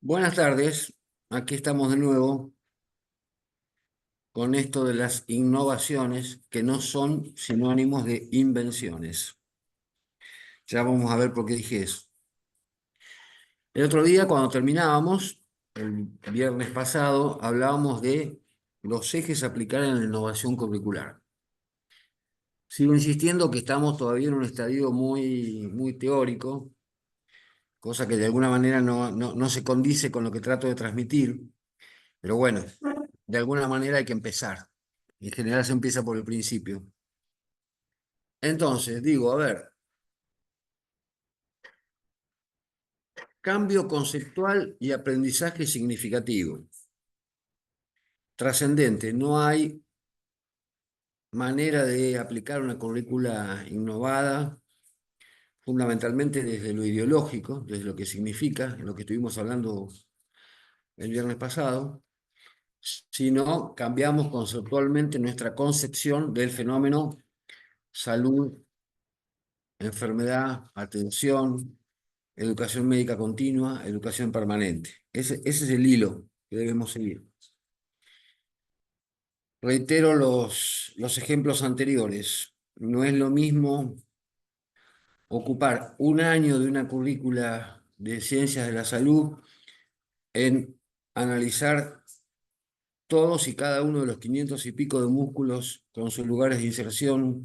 Buenas tardes, aquí estamos de nuevo con esto de las innovaciones que no son sinónimos de invenciones. Ya vamos a ver por qué dije eso. El otro día, cuando terminábamos, el viernes pasado, hablábamos de los ejes a aplicar en la innovación curricular. Sigo insistiendo que estamos todavía en un estadio muy teórico, cosa que de alguna manera no se condice con lo que trato de transmitir. Pero bueno, de alguna manera hay que empezar. En general se empieza por el principio. Entonces, digo, a ver, cambio conceptual y aprendizaje significativo. Trascendente, no hay manera de aplicar una currícula innovada, fundamentalmente desde lo ideológico, desde lo que significa, en lo que estuvimos hablando el viernes pasado, si no cambiamos conceptualmente nuestra concepción del fenómeno salud, enfermedad, atención, educación médica continua, educación permanente. Ese es el hilo que debemos seguir. Reitero los ejemplos anteriores. No es lo mismo ocupar un año de una currícula de ciencias de la salud en analizar todos y cada uno de los 500 y pico de músculos con sus lugares de inserción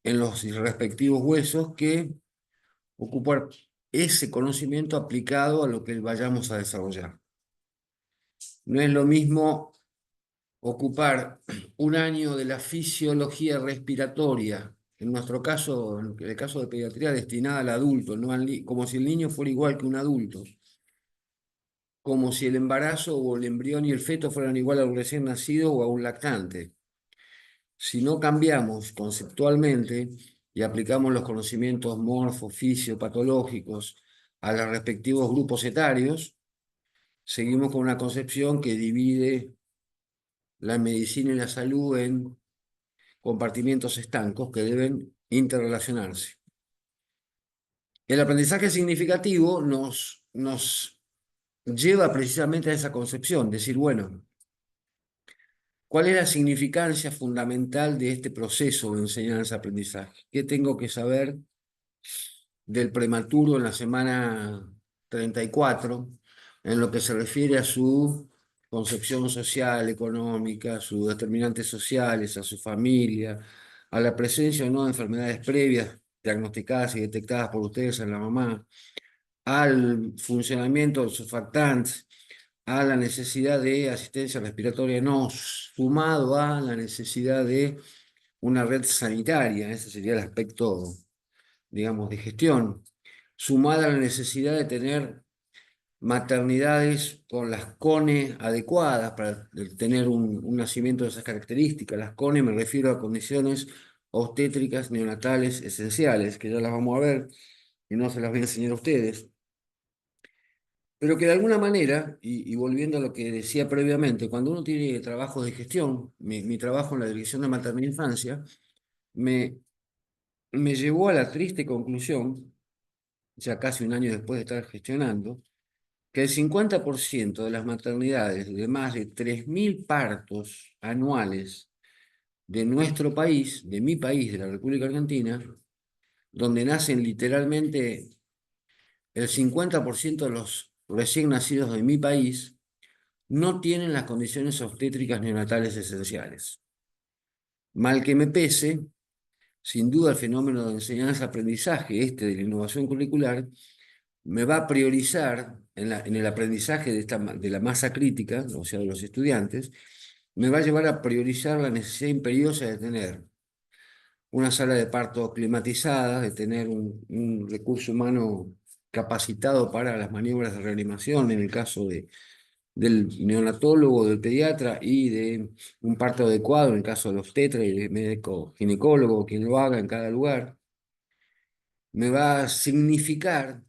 en los respectivos huesos que ocupar ese conocimiento aplicado a lo que vayamos a desarrollar. No es lo mismo ocupar un año de la fisiología respiratoria, en nuestro caso, en el caso de pediatría, destinada al adulto, no como si el niño fuera igual que un adulto, como si el embarazo o el embrión y el feto fueran igual a un recién nacido o a un lactante. Si no cambiamos conceptualmente y aplicamos los conocimientos morfo-fisiopatológicos a los respectivos grupos etarios, seguimos con una concepción que divide la medicina y la salud en compartimientos estancos que deben interrelacionarse. El aprendizaje significativo nos lleva precisamente a esa concepción, decir, bueno, ¿cuál es la significancia fundamental de este proceso de enseñanza-aprendizaje? ¿Qué tengo que saber del prematuro en la semana 34 en lo que se refiere a su concepción social, económica, a sus determinantes sociales, a su familia, a la presencia o no de enfermedades previas diagnosticadas y detectadas por ustedes en la mamá, al funcionamiento del surfactante, a la necesidad de asistencia respiratoria no, sumado a la necesidad de una red sanitaria? Ese sería el aspecto, digamos, de gestión, sumada a la necesidad de tener maternidades con las CONE adecuadas para tener un nacimiento de esas características. Las CONE me refiero a condiciones obstétricas neonatales esenciales, que ya las vamos a ver y no se las voy a enseñar a ustedes, pero que de alguna manera, y volviendo a lo que decía previamente, cuando uno tiene trabajo de gestión, mi trabajo en la Dirección de Maternidad e Infancia, me, me llevó a la triste conclusión, ya casi un año después de estar gestionando, que el 50% de las maternidades de más de 3.000 partos anuales de nuestro país, de mi país, de la República Argentina, donde nacen literalmente el 50% de los recién nacidos de mi país, no tienen las condiciones obstétricas neonatales esenciales. Mal que me pese, sin duda el fenómeno de enseñanza-aprendizaje, de la innovación curricular, me va a priorizar en el aprendizaje de la masa crítica, o sea, de los estudiantes, me va a llevar a priorizar la necesidad imperiosa de tener una sala de parto climatizada, de tener un recurso humano capacitado para las maniobras de reanimación en el caso del neonatólogo, del pediatra, y de un parto adecuado en el caso del obstetra y del médico ginecólogo, quien lo haga en cada lugar. Me va a significar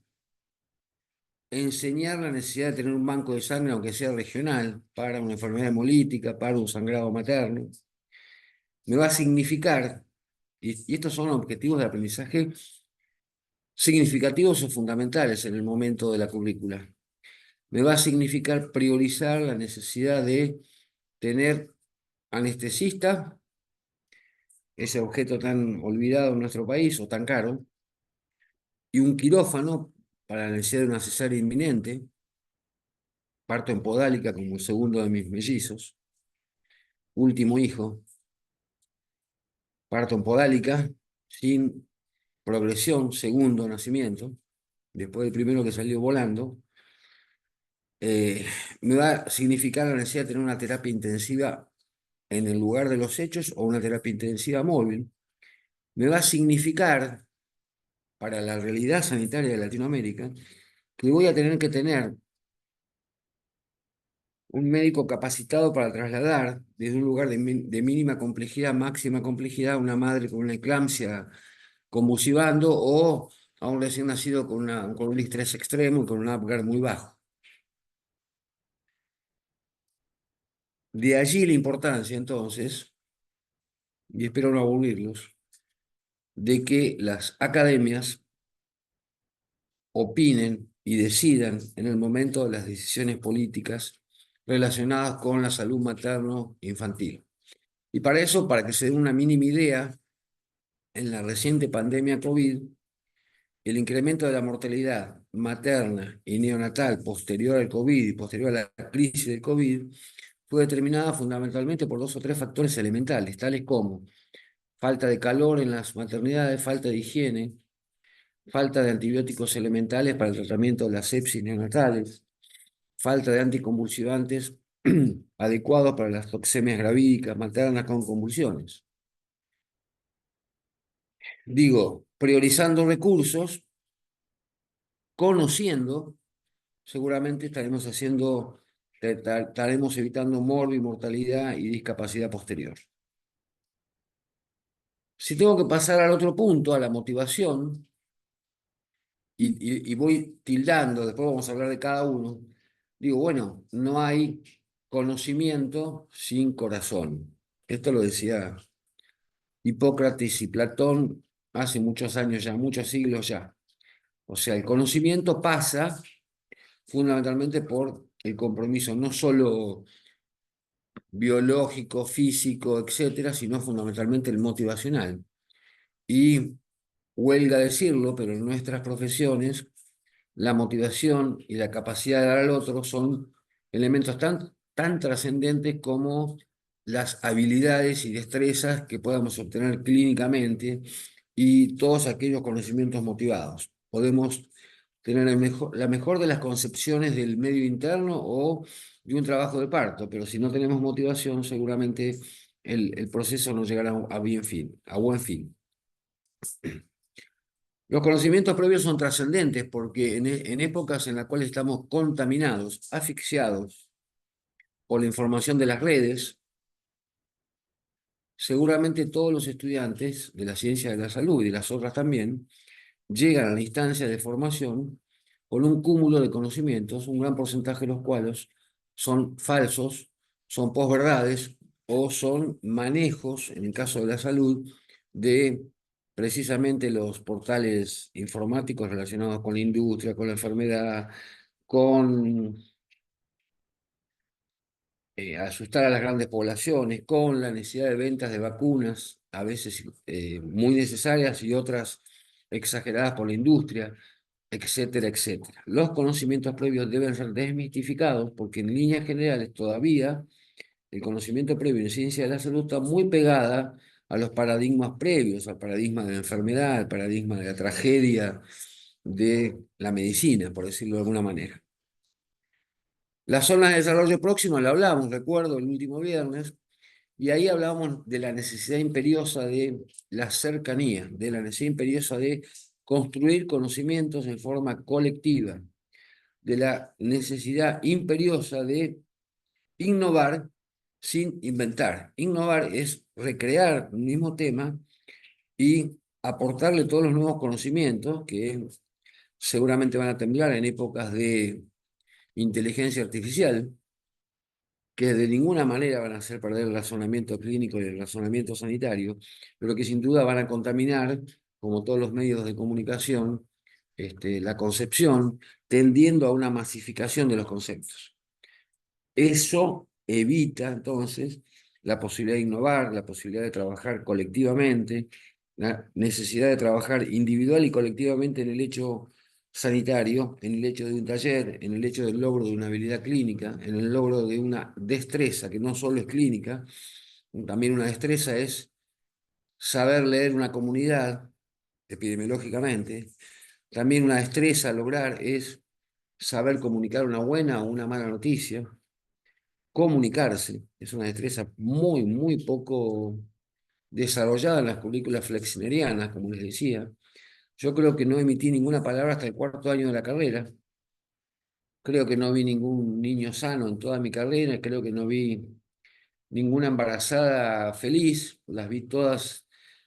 enseñar la necesidad de tener un banco de sangre, aunque sea regional, para una enfermedad hemolítica, para un sangrado materno. Me va a significar, y estos son objetivos de aprendizaje significativos o fundamentales en el momento de la currícula, me va a significar priorizar la necesidad de tener anestesista, ese objeto tan olvidado en nuestro país o tan caro, y un quirófano para la necesidad de una cesárea inminente, parto en Podálica como el segundo de mis mellizos, último hijo, parto en Podálica, sin progresión, segundo nacimiento, después del primero que salió volando, eh, me va a significar la necesidad de tener una terapia intensiva en el lugar de los hechos o una terapia intensiva móvil. Me va a significar para la realidad sanitaria de Latinoamérica que voy a tener que tener un médico capacitado para trasladar desde un lugar de mínima complejidad a máxima complejidad a una madre con una eclampsia convulsivando o a un recién nacido con un estrés extremo y con un Apgar muy bajo. De allí la importancia, entonces, y espero no aburrirlos, de que las academias opinen y decidan en el momento de las decisiones políticas relacionadas con la salud materno-infantil. Y para eso, para que se den una mínima idea, en la reciente pandemia COVID, el incremento de la mortalidad materna y neonatal posterior al COVID y posterior a la crisis del COVID fue determinada fundamentalmente por dos o tres factores elementales, tales como falta de calor en las maternidades, falta de higiene, falta de antibióticos elementales para el tratamiento de las sepsis neonatales, falta de anticonvulsivantes adecuados para las toxemias gravídicas maternas con convulsiones. Digo, priorizando recursos, conociendo, seguramente estaremos evitando mortalidad y discapacidad posterior. Si tengo que pasar al otro punto, a la motivación, y voy tildando, después vamos a hablar de cada uno, digo, bueno, no hay conocimiento sin corazón. Esto lo decía Hipócrates y Platón hace muchos años ya, muchos siglos ya. O sea, el conocimiento pasa fundamentalmente por el compromiso no solo biológico, físico, etcétera, sino fundamentalmente el motivacional. Y huelga decirlo, pero en nuestras profesiones la motivación y la capacidad de dar al otro son elementos tan trascendentes como las habilidades y destrezas que podamos obtener clínicamente y todos aquellos conocimientos motivados. Podemos tener la mejor de las concepciones del medio interno o de un trabajo de parto, pero si no tenemos motivación, seguramente el proceso no llegará a buen fin. Los conocimientos previos son trascendentes porque en épocas en las cuales estamos contaminados, asfixiados por la información de las redes, seguramente todos los estudiantes de la ciencia de la salud y de las otras también llegan a la instancia de formación con un cúmulo de conocimientos, un gran porcentaje de los cuales son falsos, son posverdades o son manejos, en el caso de la salud, de precisamente los portales informáticos relacionados con la industria, con la enfermedad, con asustar a las grandes poblaciones, con la necesidad de ventas de vacunas, a veces muy necesarias y otras exageradas por la industria, etcétera, etcétera. Los conocimientos previos deben ser desmitificados porque en líneas generales todavía el conocimiento previo en ciencia de la salud está muy pegada a los paradigmas previos, al paradigma de la enfermedad, al paradigma de la tragedia de la medicina, por decirlo de alguna manera. Las zonas de desarrollo próximo la hablamos, recuerdo, el último viernes, y ahí hablábamos de la necesidad imperiosa de la cercanía, de la necesidad imperiosa de construir conocimientos en forma colectiva, de la necesidad imperiosa de innovar sin inventar. Innovar es recrear un mismo tema y aportarle todos los nuevos conocimientos que seguramente van a temblar en épocas de inteligencia artificial, que de ninguna manera van a hacer perder el razonamiento clínico y el razonamiento sanitario, pero que sin duda van a contaminar, como todos los medios de comunicación, la concepción, tendiendo a una masificación de los conceptos. Eso evita entonces la posibilidad de innovar, la posibilidad de trabajar colectivamente, la necesidad de trabajar individual y colectivamente en el hecho sanitario, en el hecho de un taller, en el hecho del logro de una habilidad clínica, en el logro de una destreza que no solo es clínica, también una destreza es saber leer una comunidad epidemiológicamente. También una destreza a lograr es saber comunicar una buena o una mala noticia. Comunicarse es una destreza muy, muy poco desarrollada en las currículas flexnerianas, como les decía. Yo creo que no emití ninguna palabra hasta el cuarto año de la carrera. Creo que no vi ningún niño sano en toda mi carrera. Creo que no vi ninguna embarazada feliz. Las vi todas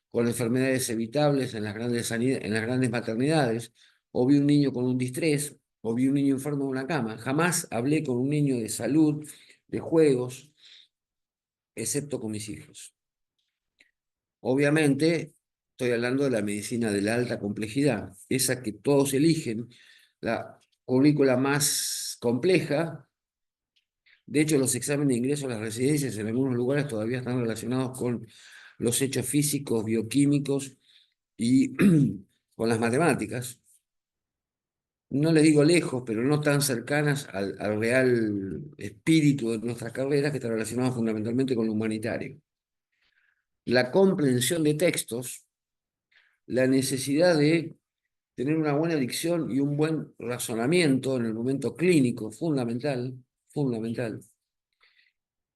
con enfermedades evitables en las en las grandes maternidades. O vi un niño con un distrés, o vi un niño enfermo en una cama. Jamás hablé con un niño de salud, de juegos, excepto con mis hijos. Obviamente, estoy hablando de la medicina de la alta complejidad, esa que todos eligen, la currícula más compleja. De hecho, los exámenes de ingreso a las residencias en algunos lugares todavía están relacionados con los hechos físicos, bioquímicos y con las matemáticas. No les digo lejos, pero no tan cercanas al real espíritu de nuestras carreras, que está relacionado fundamentalmente con lo humanitario. La comprensión de textos, la necesidad de tener una buena dicción y un buen razonamiento en el momento clínico, fundamental, fundamental.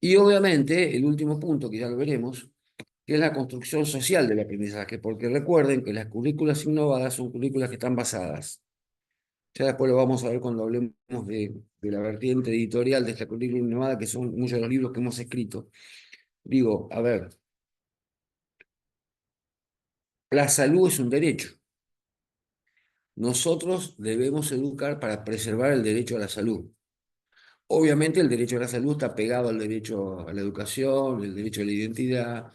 Y obviamente, el último punto, que ya lo veremos, que es la construcción social del aprendizaje, porque recuerden que las currículas innovadas son currículas que están basadas. Ya después lo vamos a ver cuando hablemos de la vertiente editorial de esta currícula innovada, que son muchos de los libros que hemos escrito. Digo, a ver, la salud es un derecho. Nosotros debemos educar para preservar el derecho a la salud. Obviamente el derecho a la salud está pegado al derecho a la educación, el derecho a la identidad,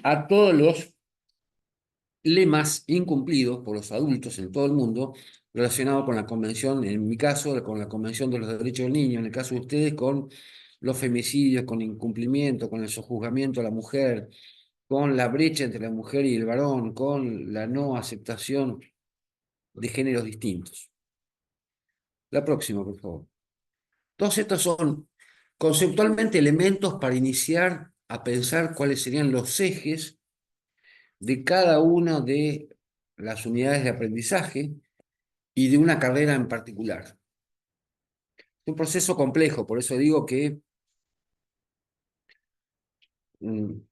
a todos los lemas incumplidos por los adultos en todo el mundo relacionados con la convención, en mi caso, con la Convención de los Derechos del Niño, en el caso de ustedes, con los femicidios, con incumplimiento, con el sojuzgamiento a la mujer, con la brecha entre la mujer y el varón, con la no aceptación de géneros distintos. La próxima, por favor. Todos estos son conceptualmente elementos para iniciar a pensar cuáles serían los ejes de cada una de las unidades de aprendizaje y de una carrera en particular. Es un proceso complejo, por eso digo que,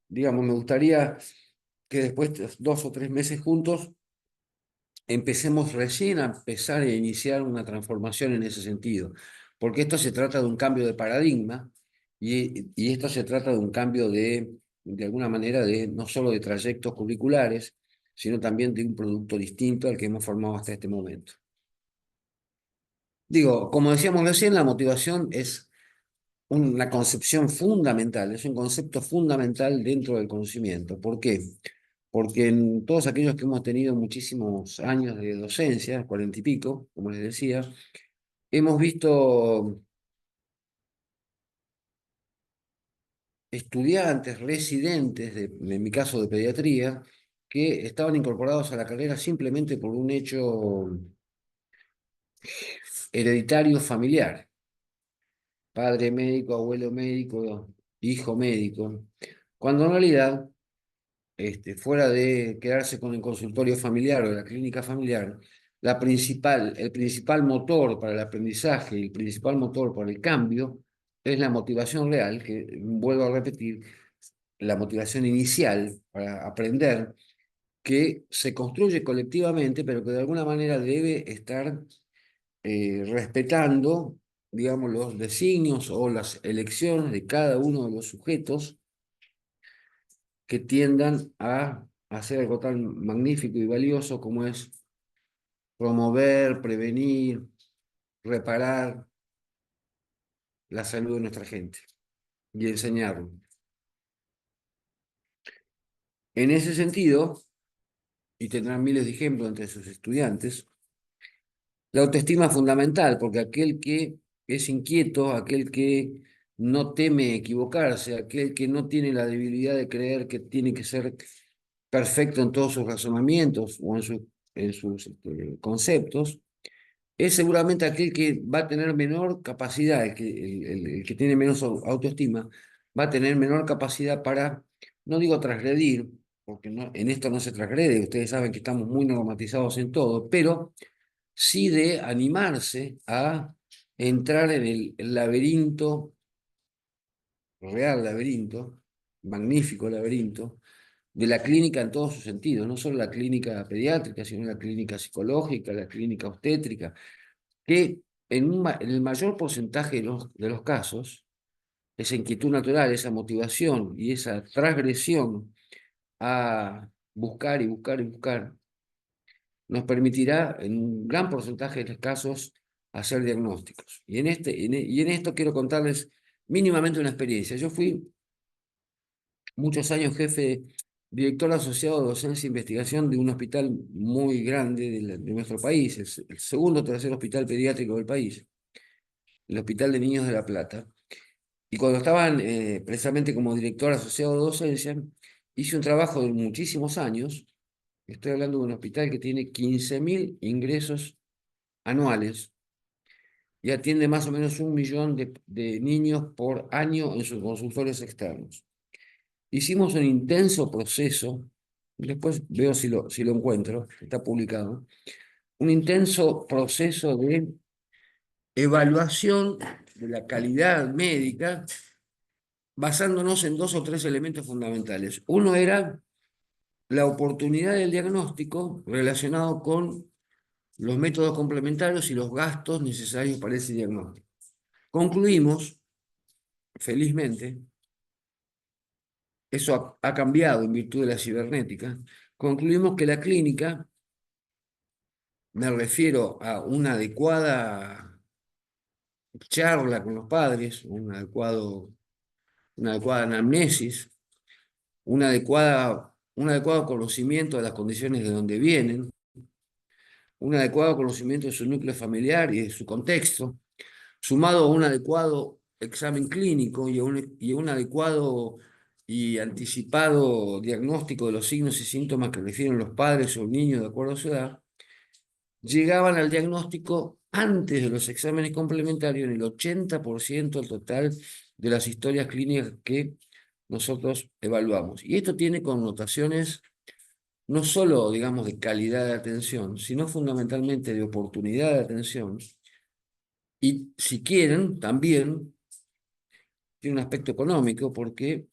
digamos, me gustaría que después de 2 o 3 meses juntos empecemos recién a empezar a iniciar una transformación en ese sentido, porque esto se trata de un cambio de paradigma y esto se trata de un cambio de alguna manera, no solo de trayectos curriculares, sino también de un producto distinto al que hemos formado hasta este momento. Digo, como decíamos recién, la motivación es una concepción fundamental, es un concepto fundamental dentro del conocimiento. ¿Por qué? Porque en todos aquellos que hemos tenido muchísimos años de docencia, 40 y pico, como les decía, hemos visto estudiantes, residentes, en mi caso de pediatría, que estaban incorporados a la carrera simplemente por un hecho hereditario familiar. Padre médico, abuelo médico, hijo médico. Cuando en realidad fuera de quedarse con el consultorio familiar o la clínica familiar, el principal motor para el aprendizaje, el principal motor para el cambio, es la motivación real, que vuelvo a repetir, la motivación inicial para aprender, que se construye colectivamente, pero que de alguna manera debe estar respetando, digamos, los designios o las elecciones de cada uno de los sujetos que tiendan a hacer algo tan magnífico y valioso como es promover, prevenir, reparar la salud de nuestra gente y enseñarlo. En ese sentido, y tendrán miles de ejemplos entre sus estudiantes. La autoestima es fundamental, porque aquel que es inquieto, aquel que no teme equivocarse, aquel que no tiene la debilidad de creer que tiene que ser perfecto en todos sus razonamientos o en sus conceptos, es seguramente aquel que va a tener menor capacidad, el que tiene menos autoestima, va a tener menor capacidad para, no digo transgredir, porque en esto no se transgrede, ustedes saben que estamos muy normatizados en todo, pero sí de animarse a entrar en el laberinto, real laberinto, magnífico laberinto, de la clínica en todos sus sentidos, no solo la clínica pediátrica, sino la clínica psicológica, la clínica obstétrica, que en el mayor porcentaje de los casos, esa inquietud natural, esa motivación y esa transgresión a buscar y buscar y buscar, nos permitirá en un gran porcentaje de los casos hacer diagnósticos. Y en esto quiero contarles mínimamente una experiencia. Yo fui muchos años jefe, director asociado de docencia e investigación de un hospital muy grande de nuestro país, el segundo o tercer hospital pediátrico del país, el Hospital de Niños de La Plata. Y cuando estaban precisamente como director asociado de docencia, hice un trabajo de muchísimos años. Estoy hablando de un hospital que tiene 15.000 ingresos anuales y atiende más o menos 1 millón de niños por año en sus consultorios externos. Hicimos un intenso proceso, después veo si lo encuentro, está publicado, un intenso proceso de evaluación de la calidad médica basándonos en dos o tres elementos fundamentales. Uno era la oportunidad del diagnóstico relacionado con los métodos complementarios y los gastos necesarios para ese diagnóstico. Concluimos, felizmente, eso ha cambiado en virtud de la cibernética, concluimos que la clínica, me refiero a una adecuada charla con los padres, una adecuada anamnesis, un adecuado conocimiento de las condiciones de donde vienen, un adecuado conocimiento de su núcleo familiar y de su contexto, sumado a un adecuado examen clínico y a un adecuado y anticipado diagnóstico de los signos y síntomas que refieren los padres o el niño de acuerdo a su edad, llegaban al diagnóstico antes de los exámenes complementarios en el 80% del total de las historias clínicas que nosotros evaluamos. Y esto tiene connotaciones no solo, digamos, de calidad de atención, sino fundamentalmente de oportunidad de atención. Y si quieren, también tiene un aspecto económico, porque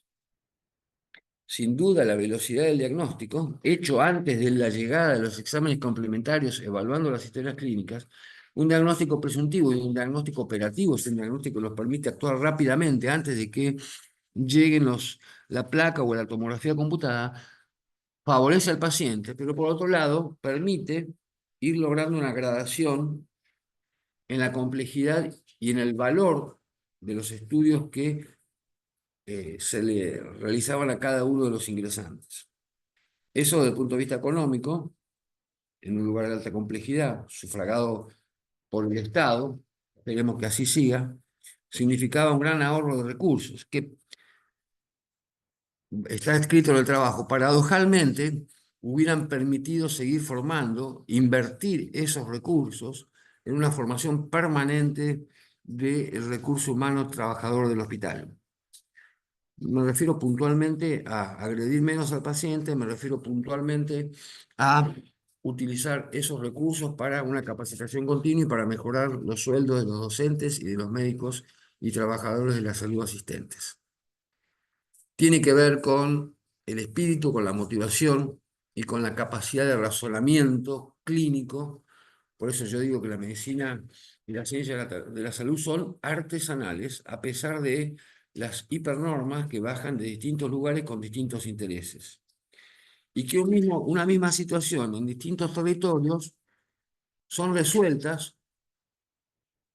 sin duda la velocidad del diagnóstico, hecho antes de la llegada de los exámenes complementarios, evaluando las historias clínicas, un diagnóstico presuntivo y un diagnóstico operativo, es un diagnóstico que nos permite actuar rápidamente antes de que lleguen la placa o la tomografía computada, favorece al paciente, pero por otro lado permite ir logrando una gradación en la complejidad y en el valor de los estudios que se le realizaban a cada uno de los ingresantes. Eso desde el punto de vista económico, en un lugar de alta complejidad, sufragado por el Estado, esperemos que así siga, significaba un gran ahorro de recursos, que está escrito en el trabajo. Paradojalmente, hubieran permitido seguir formando, invertir esos recursos en una formación permanente del recurso humano trabajador del hospital. Me refiero puntualmente a agredir menos al paciente, me refiero puntualmente a utilizar esos recursos para una capacitación continua y para mejorar los sueldos de los docentes y de los médicos y trabajadores de la salud asistentes. Tiene que ver con el espíritu, con la motivación y con la capacidad de razonamiento clínico. Por eso yo digo que la medicina y la ciencia de la salud son artesanales, a pesar de las hipernormas que bajan de distintos lugares con distintos intereses. Y que una misma situación en distintos territorios son resueltas,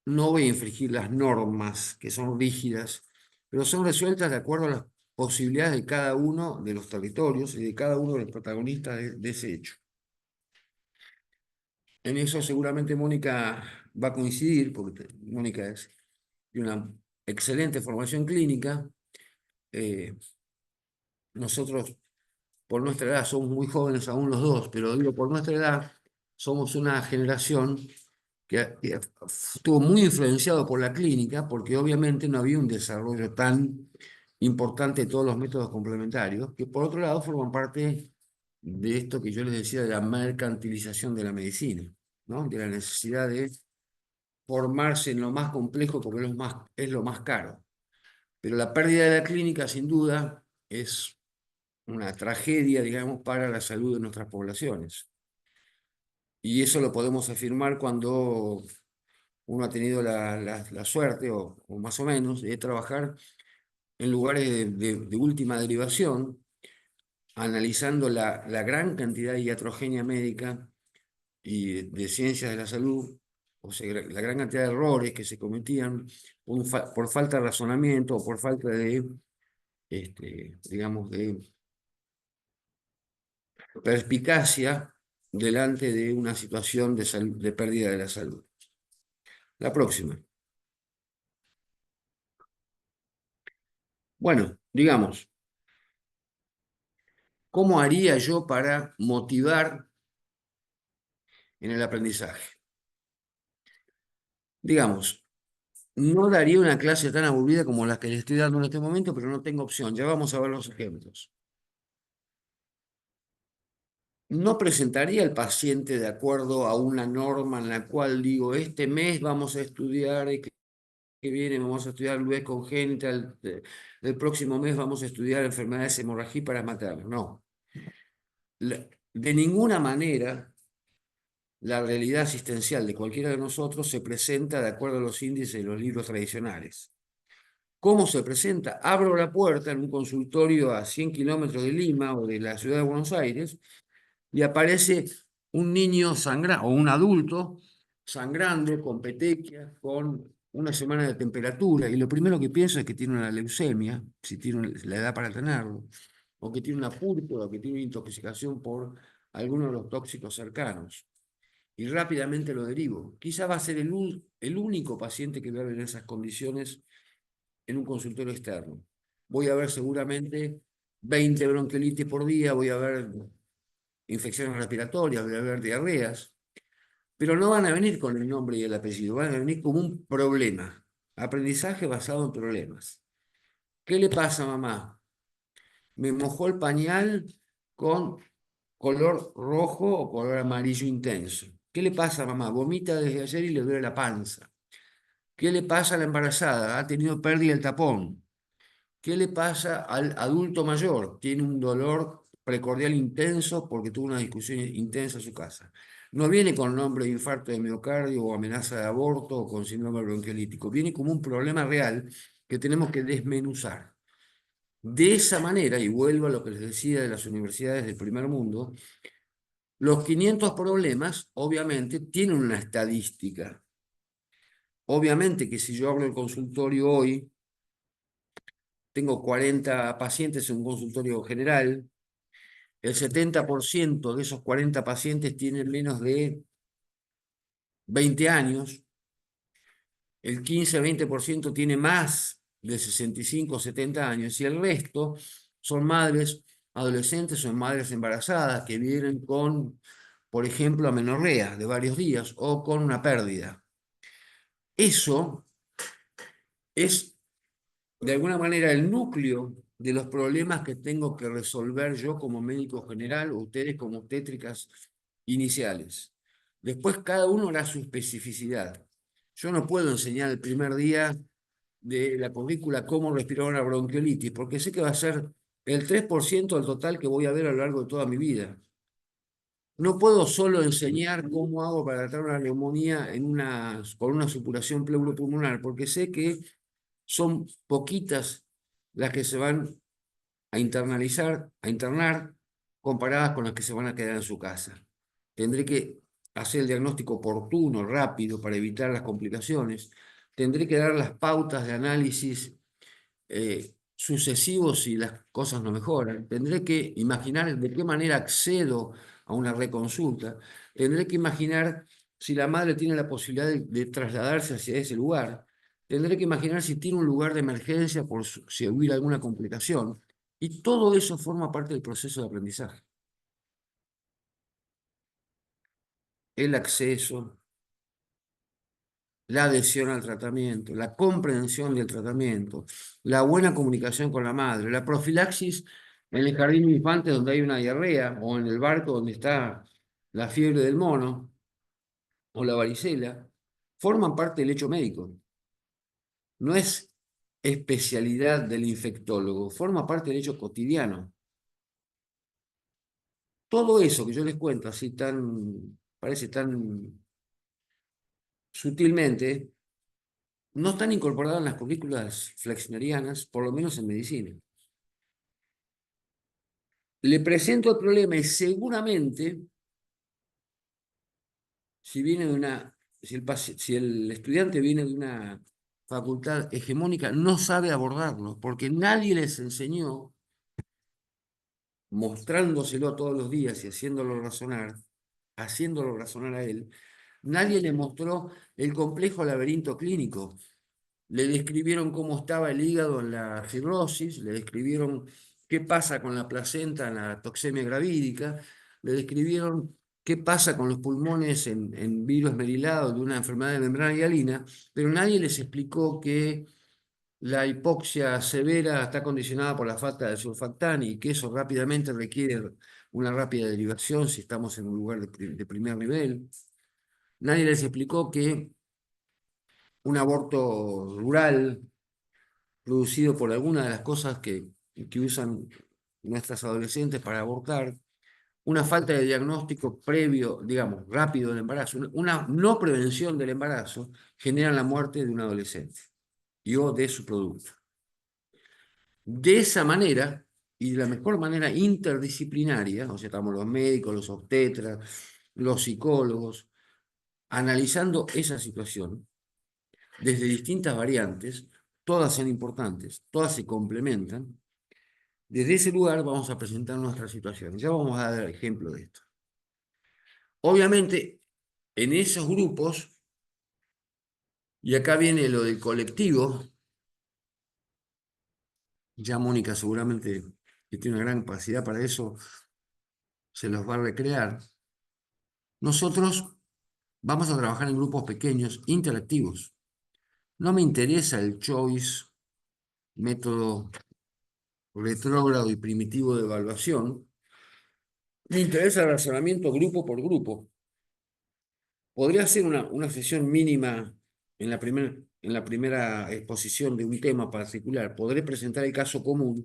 no voy a infringir las normas que son rígidas, pero son resueltas de acuerdo a las posibilidades de cada uno de los territorios y de cada uno de los protagonistas de ese hecho. En eso seguramente Mónica va a coincidir, porque Mónica es de una excelente formación clínica. Eh, Nosotros, por nuestra edad, somos muy jóvenes aún los dos, pero digo, por nuestra edad, somos una generación que estuvo muy influenciado por la clínica, porque obviamente no había un desarrollo tan importante de todos los métodos complementarios, que por otro lado forman parte de esto que yo les decía de la mercantilización de la medicina, ¿no? De la necesidad de formarse en lo más complejo porque es lo más caro. Pero la pérdida de la clínica, sin duda, es una tragedia, digamos, para la salud de nuestras poblaciones. Y eso lo podemos afirmar cuando uno ha tenido la suerte, o más o menos, de trabajar en lugares de última derivación, analizando la gran cantidad de iatrogenia médica y de ciencias de la salud, o sea, la gran cantidad de errores que se cometían por falta de razonamiento o por falta de, digamos, de perspicacia delante de una situación de pérdida de la salud. La próxima. Bueno, digamos, ¿cómo haría yo para motivar en el aprendizaje? Digamos, no daría una clase tan aburrida como la que le estoy dando en este momento, pero no tengo opción. Ya vamos a ver los ejemplos. No presentaría al paciente de acuerdo a una norma en la cual digo, este mes vamos a estudiar, que viene vamos a estudiar luez congénita, el próximo mes vamos a estudiar enfermedades hemorragíparas maternas. No. De ninguna manera la realidad asistencial de cualquiera de nosotros se presenta de acuerdo a los índices de los libros tradicionales. ¿Cómo se presenta? Abro la puerta en un consultorio a 100 kilómetros de Lima o de la ciudad de Buenos Aires y aparece un niño sangrando, o un adulto sangrando, con petequias, con una semana de temperatura, y lo primero que pienso es que tiene una leucemia, si tiene la edad para tenerlo, o que tiene una púrpura, o que tiene una intoxicación por alguno de los tóxicos cercanos. Y rápidamente lo derivo. Quizá va a ser el único paciente que voy a ver en esas condiciones en un consultorio externo. Voy a ver seguramente 20 bronquiolitis por día, voy a ver infecciones respiratorias, voy a ver diarreas, pero no van a venir con el nombre y el apellido, van a venir como un problema. Aprendizaje basado en problemas. ¿Qué le pasa, mamá? Me mojó el pañal con color rojo o color amarillo intenso. ¿Qué le pasa, mamá? Vomita desde ayer y le duele la panza. ¿Qué le pasa a la embarazada? Ha tenido pérdida del tapón. ¿Qué le pasa al adulto mayor? Tiene un dolor precordial intenso porque tuvo una discusión intensa en su casa. No viene con nombre de infarto de miocardio o amenaza de aborto o con síndrome bronquiolítico. Viene como un problema real que tenemos que desmenuzar. De esa manera, y vuelvo a lo que les decía de las universidades del primer mundo, los 500 problemas obviamente tienen una estadística. Obviamente que si yo hablo el consultorio hoy, tengo 40 pacientes en un consultorio general. El 70% de esos 40 pacientes tienen menos de 20 años, el 15-20% tiene más de 65 o 70 años y el resto son madres adolescentes o madres embarazadas que vienen con, por ejemplo, amenorrea de varios días o con una pérdida. Eso es de alguna manera el núcleo de los problemas que tengo que resolver yo como médico general o ustedes como obstétricas iniciales. Después cada uno hará su especificidad. Yo no puedo enseñar el primer día de la currícula cómo respirar una bronquiolitis, porque sé que va a ser el 3% del total que voy a ver a lo largo de toda mi vida. No puedo solo enseñar cómo hago para tratar una neumonía con una supuración pleuropulmonar, porque sé que son poquitas las que se van a internar, comparadas con las que se van a quedar en su casa. Tendré que hacer el diagnóstico oportuno, rápido, para evitar las complicaciones. Tendré que dar las pautas de análisis sucesivos si las cosas no mejoran. Tendré que imaginar de qué manera accedo a una reconsulta, tendré que imaginar si la madre tiene la posibilidad de trasladarse hacia ese lugar, tendré que imaginar si tiene un lugar de emergencia por si hubiera alguna complicación, y todo eso forma parte del proceso de aprendizaje. El acceso, la adhesión al tratamiento, la comprensión del tratamiento, la buena comunicación con la madre, la profilaxis en el jardín de infantes donde hay una diarrea, o en el barco donde está la fiebre del mono o la varicela, forman parte del hecho médico. No es especialidad del infectólogo, forma parte del hecho cotidiano. Todo eso que yo les cuento así parece tan sutilmente, no están incorporadas en las currículas flexnerianas, por lo menos en medicina. Le presento el problema y seguramente, si viene de una, si el estudiante viene de una facultad hegemónica, no sabe abordarlo, porque nadie les enseñó, mostrándoselo todos los días y haciéndolo razonar a él, nadie le mostró el complejo laberinto clínico. Le describieron cómo estaba el hígado en la cirrosis, le describieron qué pasa con la placenta en la toxemia gravídica, le describieron qué pasa con los pulmones en virus esmerilado de una enfermedad de membrana hialina, pero nadie les explicó que la hipoxia severa está condicionada por la falta de surfactán y que eso rápidamente requiere una rápida derivación si estamos en un lugar de primer nivel. Nadie les explicó que un aborto rural producido por alguna de las cosas que usan nuestras adolescentes para abortar, una falta de diagnóstico previo, digamos, rápido del embarazo, una no prevención del embarazo, genera la muerte de un adolescente y o de su producto. De esa manera, y de la mejor manera interdisciplinaria, o sea, estamos los médicos, los obstetras, los psicólogos, analizando esa situación desde distintas variantes, todas son importantes, todas se complementan. Desde ese lugar vamos a presentar nuestra situación. Ya vamos a dar ejemplo de esto. Obviamente, en esos grupos, y acá viene lo del colectivo, ya Mónica seguramente que tiene una gran capacidad para eso, se los va a recrear. Nosotros vamos a trabajar en grupos pequeños, interactivos. No me interesa el choice, método retrógrado y primitivo de evaluación. Me interesa el razonamiento grupo por grupo. Podría ser una sesión mínima en la primera exposición de un tema particular. Podré presentar el caso común,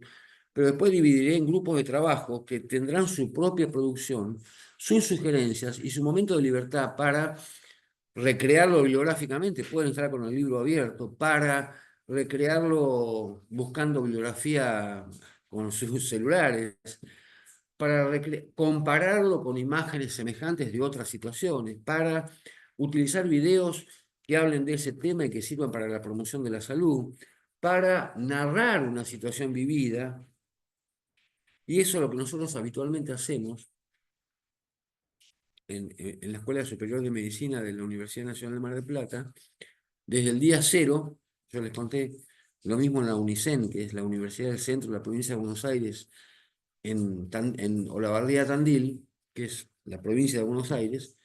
pero después dividiré en grupos de trabajo que tendrán su propia producción, sus sugerencias y su momento de libertad para recrearlo bibliográficamente. Pueden estar con el libro abierto, para recrearlo buscando bibliografía con sus celulares, para compararlo con imágenes semejantes de otras situaciones, para utilizar videos que hablen de ese tema y que sirvan para la promoción de la salud, para narrar una situación vivida, y eso es lo que nosotros habitualmente hacemos en la Escuela Superior de Medicina de la Universidad Nacional de Mar del Plata, desde el día cero. Yo les conté lo mismo en la UNICEN, que es la Universidad del Centro de la Provincia de Buenos Aires, en Olavarría Tandil, que es la provincia de Buenos Aires.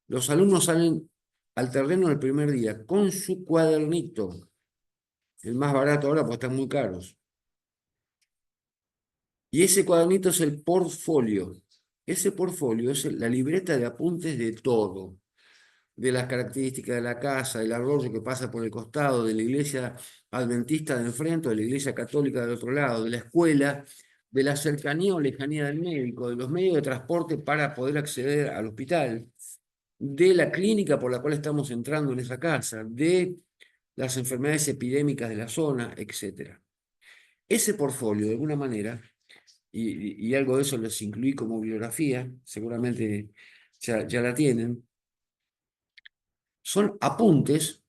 Los alumnos salen al terreno el primer día con su cuadernito, el más barato ahora porque están muy caros. Y ese cuadernito es el portfolio. Ese portfolio es la libreta de apuntes de todo, de las características de la casa, del arroyo que pasa por el costado, de la iglesia adventista de enfrente, de la iglesia católica del otro lado, de la escuela, de la cercanía o lejanía del médico, de los medios de transporte para poder acceder al hospital, de la clínica por la cual estamos entrando en esa casa, de las enfermedades epidémicas de la zona, etc. Ese portfolio, de alguna manera, y algo de eso les incluí como bibliografía, seguramente ya la tienen, son apuntes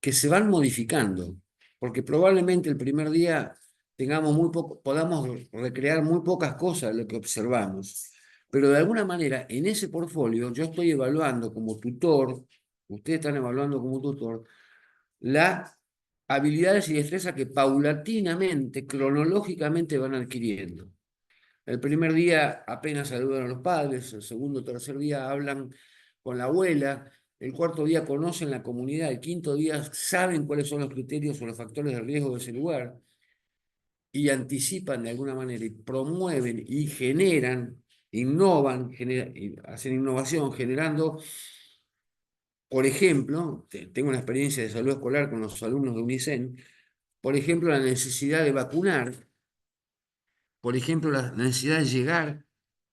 que se van modificando, porque probablemente el primer día tengamos muy poco, podamos recrear muy pocas cosas de lo que observamos. Pero de alguna manera, en ese portfolio, yo estoy evaluando como tutor, ustedes están evaluando como tutor, las habilidades y destrezas que paulatinamente, cronológicamente van adquiriendo. El primer día apenas saludan a los padres, el segundo o tercer día hablan con la abuela, el cuarto día conocen la comunidad, el quinto día saben cuáles son los criterios o los factores de riesgo de ese lugar y anticipan de alguna manera y promueven y generan, innovan, hacen innovación generando, por ejemplo, tengo una experiencia de salud escolar con los alumnos de UNICEN, por ejemplo, la necesidad de vacunar, por ejemplo, la necesidad de llegar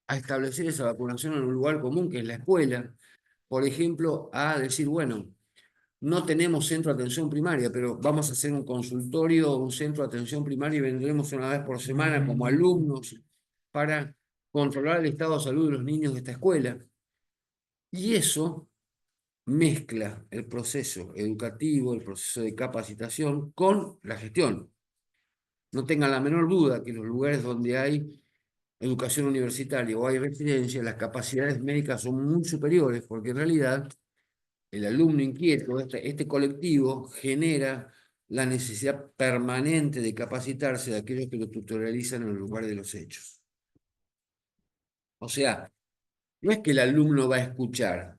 a establecer esa vacunación en un lugar común que es la escuela, por ejemplo, a decir, bueno, no tenemos centro de atención primaria, pero vamos a hacer un consultorio, un centro de atención primaria y vendremos una vez por semana como alumnos para controlar el estado de salud de los niños de esta escuela. Y eso mezcla el proceso educativo, el proceso de capacitación con la gestión. No tengan la menor duda que en los lugares donde hay educación universitaria o hay residencia, las capacidades médicas son muy superiores, porque en realidad el alumno inquieto, este colectivo, genera la necesidad permanente de capacitarse de aquellos que lo tutorializan en el lugar de los hechos. O sea, no es que el alumno va a escuchar,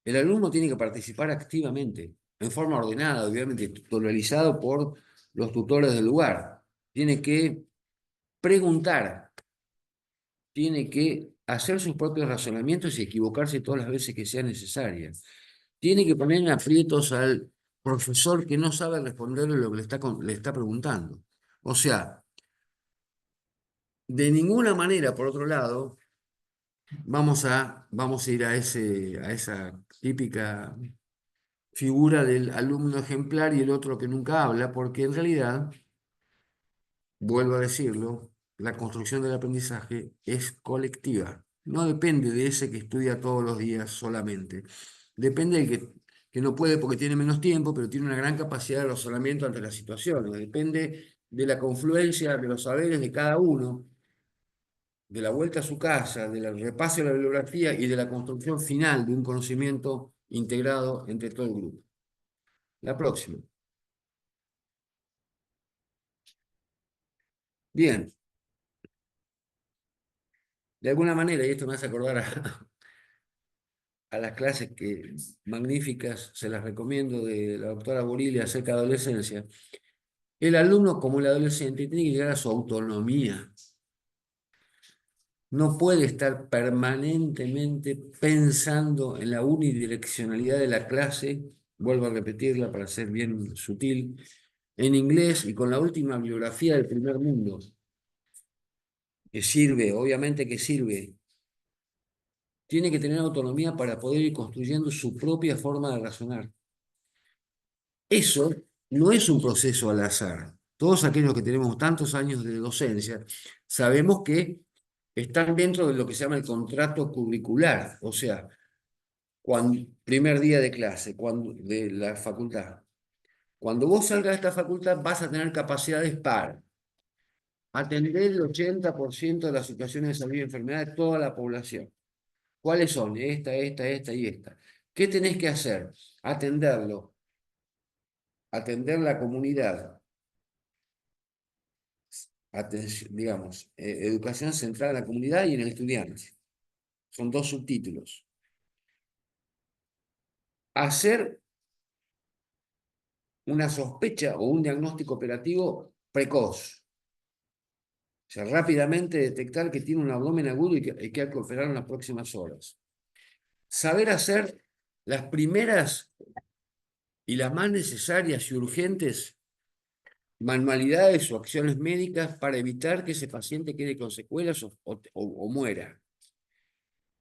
el alumno tiene que participar activamente, en forma ordenada, obviamente, tutorializado por los tutores del lugar. Tiene que preguntar, tiene que hacer sus propios razonamientos y equivocarse todas las veces que sea necesaria. Tiene que poner en aprietos al profesor que no sabe responderle lo que le está preguntando. O sea, de ninguna manera, por otro lado, vamos a ir a esa típica figura del alumno ejemplar y el otro que nunca habla, porque en realidad, vuelvo a decirlo, la construcción del aprendizaje es colectiva. No depende de ese que estudia todos los días solamente. Depende del que no puede porque tiene menos tiempo, pero tiene una gran capacidad de razonamiento ante las situaciones. Depende de la confluencia de los saberes de cada uno, de la vuelta a su casa, del repaso de la bibliografía y de la construcción final de un conocimiento integrado entre todo el grupo. La próxima. Bien, de alguna manera, y esto me hace acordar a las clases que magníficas, se las recomiendo, de la doctora Borili acerca de adolescencia, el alumno como el adolescente tiene que llegar a su autonomía. No puede estar permanentemente pensando en la unidireccionalidad de la clase, vuelvo a repetirla para ser bien sutil, en inglés y con la última bibliografía del primer mundo, que sirve, obviamente que sirve. Tiene que tener autonomía para poder ir construyendo su propia forma de razonar. Eso no es un proceso al azar. Todos aquellos que tenemos tantos años de docencia sabemos que están dentro de lo que se llama el contrato curricular, o sea, primer día de clase, de la facultad. Cuando vos salgas de esta facultad vas a tener capacidades para atender el 80% de las situaciones de salud y enfermedad de toda la población. ¿Cuáles son? Esta y esta. ¿Qué tenés que hacer? Atenderlo, atender la comunidad, digamos, educación centrada en la comunidad y en el estudiante. Son dos subtítulos. Hacer una sospecha o un diagnóstico operativo precoz. O sea, rápidamente detectar que tiene un abdomen agudo y que hay que operar en las próximas horas. Saber hacer las primeras y las más necesarias y urgentes manualidades o acciones médicas para evitar que ese paciente quede con secuelas o muera.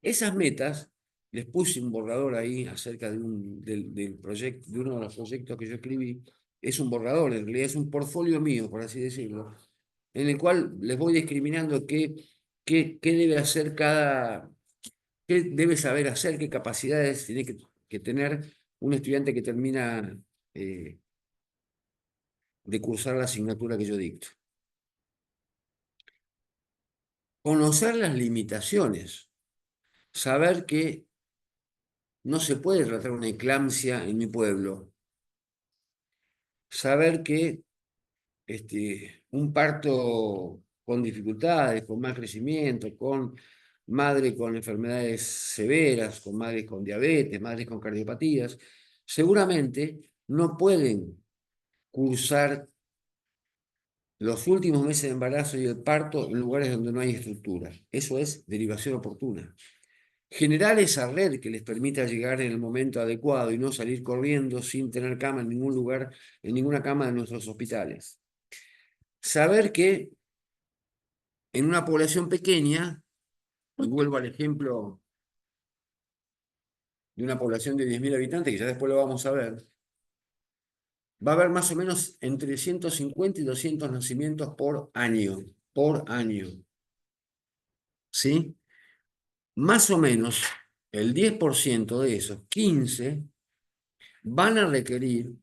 Esas metas, les puse un borrador ahí acerca del proyecto, de uno de los proyectos que yo escribí. Es un borrador, en realidad es un portfolio mío, por así decirlo, en el cual les voy discriminando qué debe hacer qué debe saber hacer, qué capacidades tiene que tener un estudiante que termina eh, de cursar la asignatura que yo dicto. Conocer las limitaciones, saber que no se puede tratar una eclampsia en mi pueblo, saber que un parto con dificultades, con mal crecimiento, con madre con enfermedades severas, con madres con diabetes, madres con cardiopatías, seguramente no pueden cursar los últimos meses de embarazo y el parto en lugares donde no hay estructura. Eso es derivación oportuna. Generar esa red que les permita llegar en el momento adecuado y no salir corriendo sin tener cama en ningún lugar, en ninguna cama de nuestros hospitales. Saber que en una población pequeña, y vuelvo al ejemplo de una población de 10.000 habitantes, que ya después lo vamos a ver, va a haber más o menos entre 150 y 200 nacimientos por año, ¿sí? Más o menos el 10% de esos, 15, van a requerir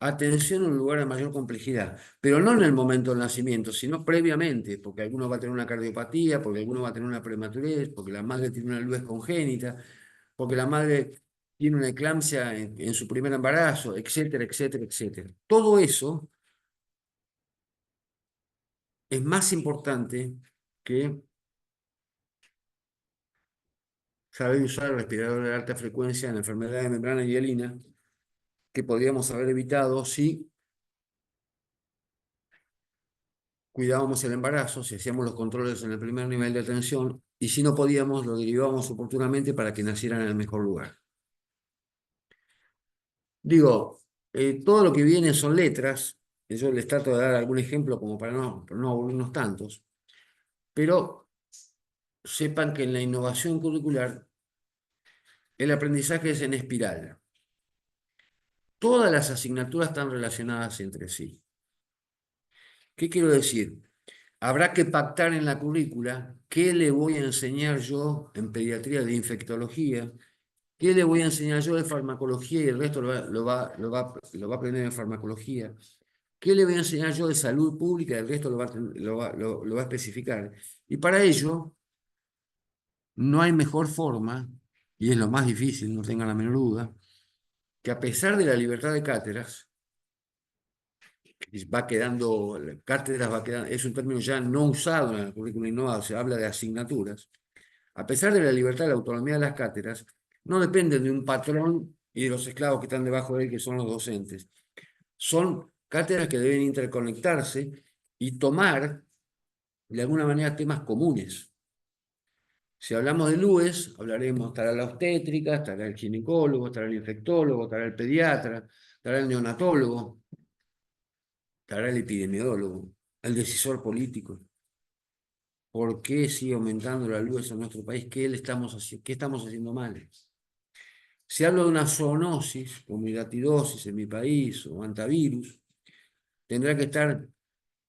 atención en un lugar de mayor complejidad, pero no en el momento del nacimiento, sino previamente, porque alguno va a tener una cardiopatía, porque alguno va a tener una prematurez, porque la madre tiene una luez congénita, porque la madre tiene una eclampsia en su primer embarazo, etcétera, etcétera, etcétera. Todo eso es más importante que saber usar el respirador de alta frecuencia en la enfermedad de membrana hialina, que podríamos haber evitado si cuidábamos el embarazo, si hacíamos los controles en el primer nivel de atención, y si no podíamos, lo derivábamos oportunamente para que nacieran en el mejor lugar. Digo, todo lo que viene son letras, yo les trato de dar algún ejemplo como para no aburrirnos tantos, pero sepan que en la innovación curricular el aprendizaje es en espiral. Todas las asignaturas están relacionadas entre sí. ¿Qué quiero decir? Habrá que pactar en la currícula qué le voy a enseñar yo en pediatría de infectología, qué le voy a enseñar yo de farmacología y el resto lo va a aprender en farmacología, qué le voy a enseñar yo de salud pública y el resto lo va a especificar. Y para ello no hay mejor forma, y es lo más difícil, no tengan la menor duda, que a pesar de la libertad de cátedras, va quedando, cátedras va quedando, es un término ya no usado en el currículum innovado, se habla de asignaturas. A pesar de la libertad y la autonomía de las cátedras, no dependen de un patrón y de los esclavos que están debajo de él, que son los docentes. Son cátedras que deben interconectarse y tomar, de alguna manera, temas comunes. Si hablamos de LUES, hablaremos, estará la obstétrica, estará el ginecólogo, estará el infectólogo, estará el pediatra, estará el neonatólogo, estará el epidemiólogo, el decisor político. ¿Por qué sigue aumentando la LUES en nuestro país? ¿Qué estamos haciendo mal? Si hablo de una zoonosis, como hidatidosis en mi país, o antivirus, tendrá que estar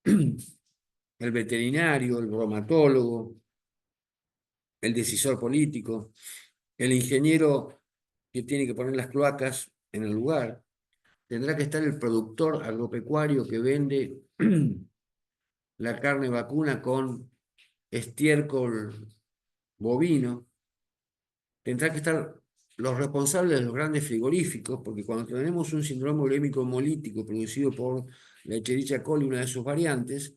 el veterinario, el bromatólogo, el decisor político, el ingeniero que tiene que poner las cloacas en el lugar, tendrá que estar el productor agropecuario que vende la carne vacuna con estiércol bovino, tendrá que estar los responsables de los grandes frigoríficos, porque cuando tenemos un síndrome urémico hemolítico producido por la Escherichia coli, una de sus variantes,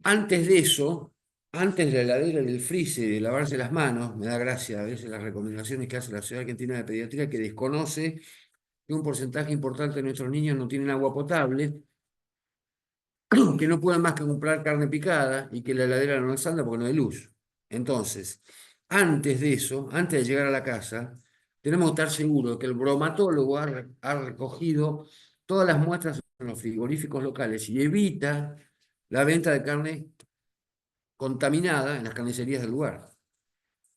antes de eso, antes de la heladera y del freezer, de lavarse las manos, me da gracia a veces las recomendaciones que hace la Sociedad Argentina de Pediatría, que desconoce que un porcentaje importante de nuestros niños no tienen agua potable, que no pueden más que comprar carne picada y que la heladera no les anda porque no hay luz. Entonces, antes de eso, antes de llegar a la casa, tenemos que estar seguros de que el bromatólogo ha recogido todas las muestras en los frigoríficos locales y evita la venta de carne contaminada en las carnicerías del lugar.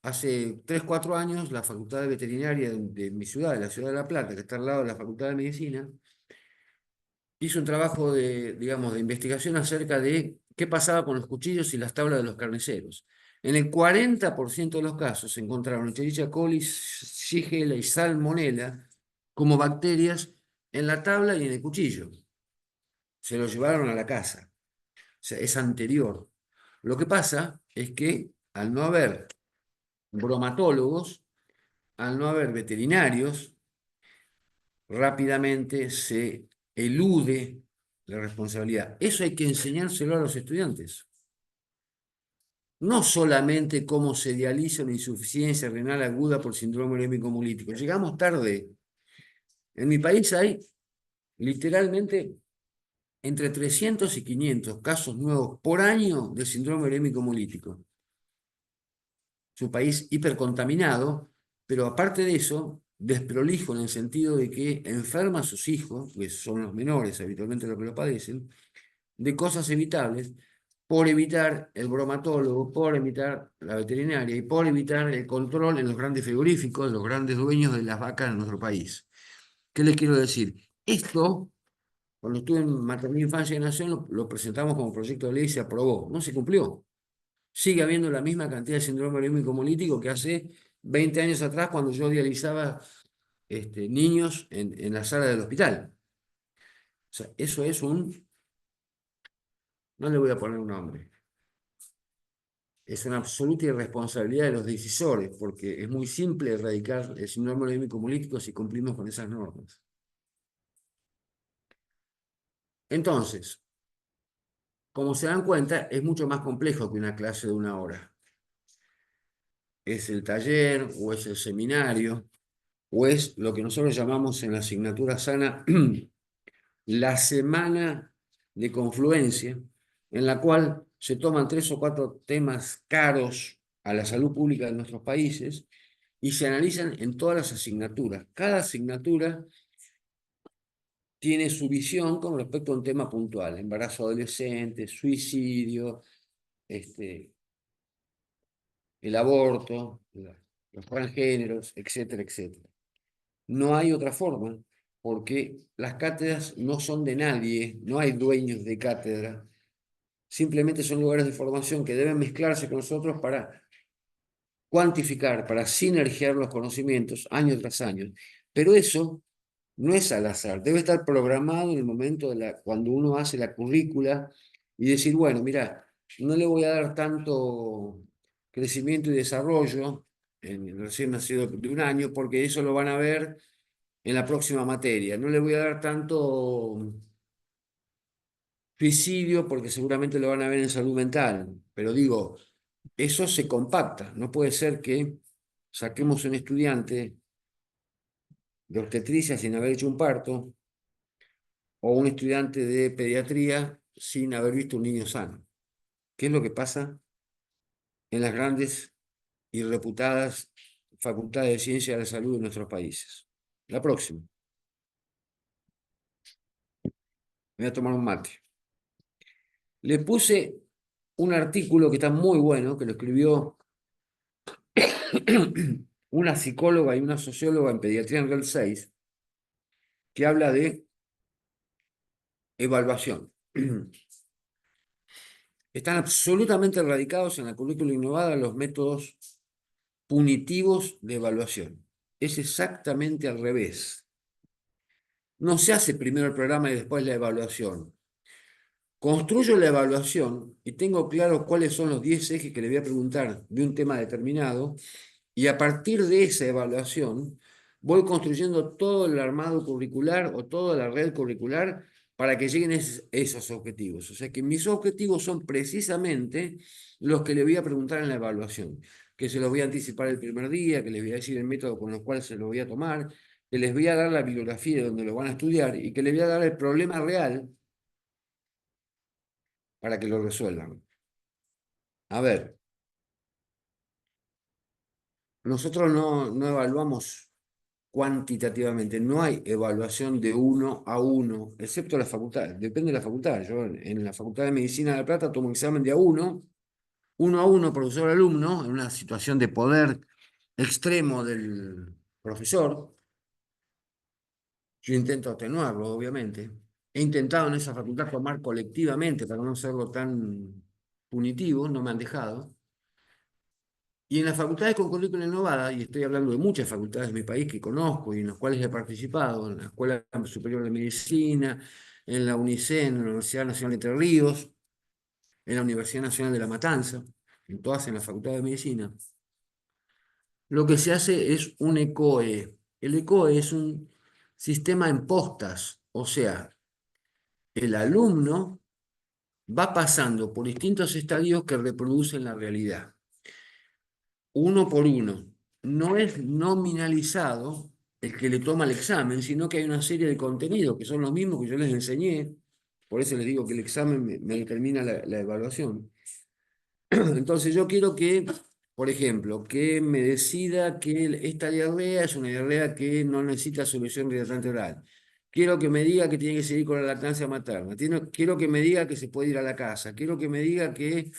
Hace 3 4 años, la Facultad de Veterinaria de mi ciudad, de la ciudad de La Plata, que está al lado de la Facultad de Medicina, hizo un trabajo de, digamos, de investigación acerca de qué pasaba con los cuchillos y las tablas de los carniceros. En el 40% de los casos se encontraron Escherichia coli, Shigella y Salmonella como bacterias en la tabla y en el cuchillo. Se lo llevaron a la casa. O sea, es anterior. Lo que pasa es que al no haber bromatólogos, al no haber veterinarios, rápidamente se elude la responsabilidad. Eso hay que enseñárselo a los estudiantes. No solamente cómo se dializa una insuficiencia renal aguda por síndrome urémico hemolítico. Llegamos tarde. En mi país hay literalmente entre 300 y 500 casos nuevos por año de síndrome urémico hemolítico. Es un país hipercontaminado, pero aparte de eso, desprolijo en el sentido de que enferma a sus hijos, que son los menores habitualmente los que lo padecen, de cosas evitables, por evitar el bromatólogo, por evitar la veterinaria y por evitar el control en los grandes frigoríficos, los grandes dueños de las vacas en nuestro país. ¿Qué les quiero decir? Esto, cuando estuve en Maternidad, Infancia y Nación, lo presentamos como proyecto de ley y se aprobó. No se cumplió. Sigue habiendo la misma cantidad de síndrome urémico hemolítico que hace 20 años atrás cuando yo dializaba niños en la sala del hospital. O sea, eso es no le voy a poner un nombre, es una absoluta irresponsabilidad de los decisores, porque es muy simple erradicar el síndrome urémico hemolítico si cumplimos con esas normas. Entonces, como se dan cuenta, es mucho más complejo que una clase de una hora. Es el taller, o es el seminario, o es lo que nosotros llamamos en la asignatura sana la semana de confluencia, en la cual se toman 3 o 4 temas caros a la salud pública de nuestros países y se analizan en todas las asignaturas. Cada asignatura tiene su visión con respecto a un tema puntual: embarazo adolescente, suicidio, el aborto, los transgéneros, etcétera, etcétera. No hay otra forma, porque las cátedras no son de nadie, no hay dueños de cátedra, simplemente son lugares de formación que deben mezclarse con nosotros para cuantificar, para sinergiar los conocimientos año tras año. Pero eso no es al azar, debe estar programado en el momento cuando uno hace la currícula y decir, bueno, mira, no le voy a dar tanto crecimiento y desarrollo en el recién nacido de un año, porque eso lo van a ver en la próxima materia. No le voy a dar tanto suicidio porque seguramente lo van a ver en salud mental, pero digo, eso se compacta. No puede ser que saquemos un estudiante de obstetricia sin haber hecho un parto o un estudiante de pediatría sin haber visto un niño sano. ¿Qué es lo que pasa en las grandes y reputadas facultades de ciencia de la salud de nuestros países? La próxima. Me voy a tomar un mate. Le puse un artículo que está muy bueno, que lo escribió una psicóloga y una socióloga en pediatría en Real 6, que habla de evaluación. Están absolutamente erradicados en la currícula innovada los métodos punitivos de evaluación. Es exactamente al revés. No se hace primero el programa y después la evaluación. Construyo la evaluación y tengo claro cuáles son los 10 ejes que le voy a preguntar de un tema determinado, y a partir de esa evaluación voy construyendo todo el armado curricular o toda la red curricular para que lleguen esos objetivos. O sea que mis objetivos son precisamente los que le voy a preguntar en la evaluación, que se los voy a anticipar el primer día, que les voy a decir el método con el cual se lo voy a tomar, que les voy a dar la bibliografía de donde lo van a estudiar y que les voy a dar el problema real para que lo resuelvan. A ver, nosotros no evaluamos cuantitativamente, no hay evaluación de 1 a 1, excepto la facultad, depende de la facultad. Yo en la Facultad de Medicina de La Plata tomo un examen de uno a uno, profesor-alumno, en una situación de poder extremo del profesor. Yo intento atenuarlo, obviamente. He intentado en esa facultad tomar colectivamente para no hacerlo tan punitivo, no me han dejado. Y en las facultades con currícula innovada, y estoy hablando de muchas facultades de mi país que conozco y en las cuales he participado: en la Escuela Superior de Medicina, en la UNICEN, en la Universidad Nacional de Entre Ríos, en la Universidad Nacional de La Matanza, todas en la Facultad de Medicina, lo que se hace es un ECOE. El ECOE es un sistema en postas, o sea, el alumno va pasando por distintos estadios que reproducen la realidad, uno por uno. No es nominalizado el que le toma el examen, sino que hay una serie de contenidos que son los mismos que yo les enseñé, por eso les digo que el examen me determina la evaluación. Entonces yo quiero que, por ejemplo, que me decida que esta diarrea es una diarrea que no necesita solución hidratante oral. Quiero que me diga que tiene que seguir con la lactancia materna. Quiero que me diga que se puede ir a la casa. Quiero que me diga que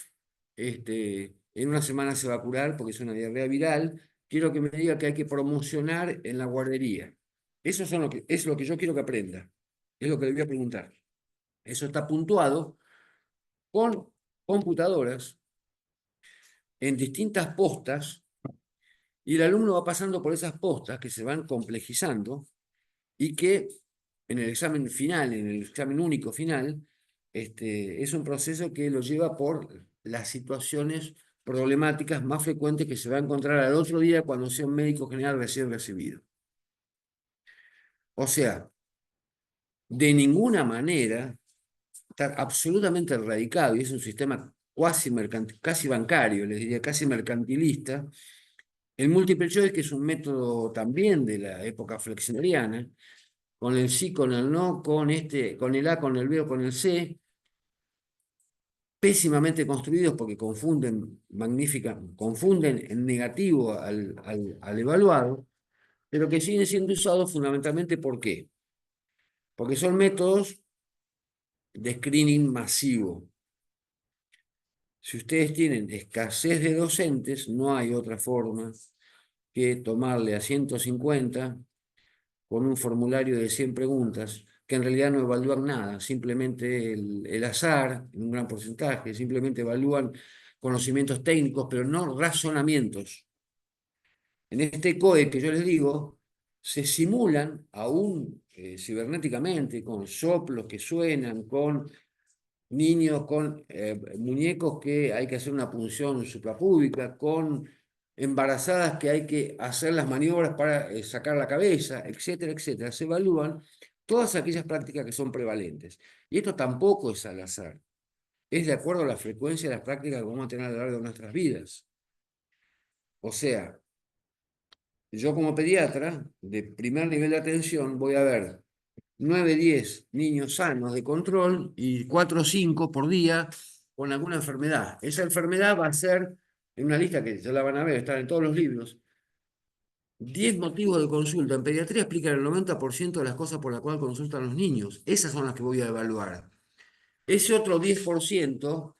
en una semana se va a curar porque es una diarrea viral. Quiero que me diga que hay que promocionar en la guardería. Eso es lo que yo quiero que aprenda. Es lo que le voy a preguntar. Eso está puntuado con computadoras en distintas postas y el alumno va pasando por esas postas que se van complejizando y que en el examen final, en el examen único final, es un proceso que lo lleva por las situaciones problemáticas más frecuentes que se va a encontrar al otro día cuando sea un médico general recién recibido. O sea, de ninguna manera está absolutamente erradicado y es un sistema casi bancario, les diría, casi mercantilista. El multiple choice, que es un método también de la época flexneriana, con el sí, con el no, con el A, con el B o con el C, pésimamente construidos porque confunden en negativo al evaluado, pero que siguen siendo usados fundamentalmente ¿por qué? Porque son métodos de screening masivo. Si ustedes tienen escasez de docentes, no hay otra forma que tomarle a 150 con un formulario de 100 preguntas, que en realidad no evalúan nada, simplemente el azar, en un gran porcentaje, simplemente evalúan conocimientos técnicos, pero no razonamientos. En este COE que yo les digo, se simulan aún cibernéticamente, con soplos que suenan, con niños, con muñecos que hay que hacer una punción suprapúbica, con embarazadas que hay que hacer las maniobras para sacar la cabeza, etcétera, etcétera. Se evalúan todas aquellas prácticas que son prevalentes. Y esto tampoco es al azar. Es de acuerdo a la frecuencia de las prácticas que vamos a tener a lo largo de nuestras vidas. O sea, yo como pediatra de primer nivel de atención voy a ver 9, 10 niños sanos de control y 4 o 5 por día con alguna enfermedad. Esa enfermedad va a ser, en una lista que ya la van a ver, está en todos los libros, 10 motivos de consulta. En pediatría explican el 90% de las cosas por las cuales consultan los niños. Esas son las que voy a evaluar. Ese otro 10%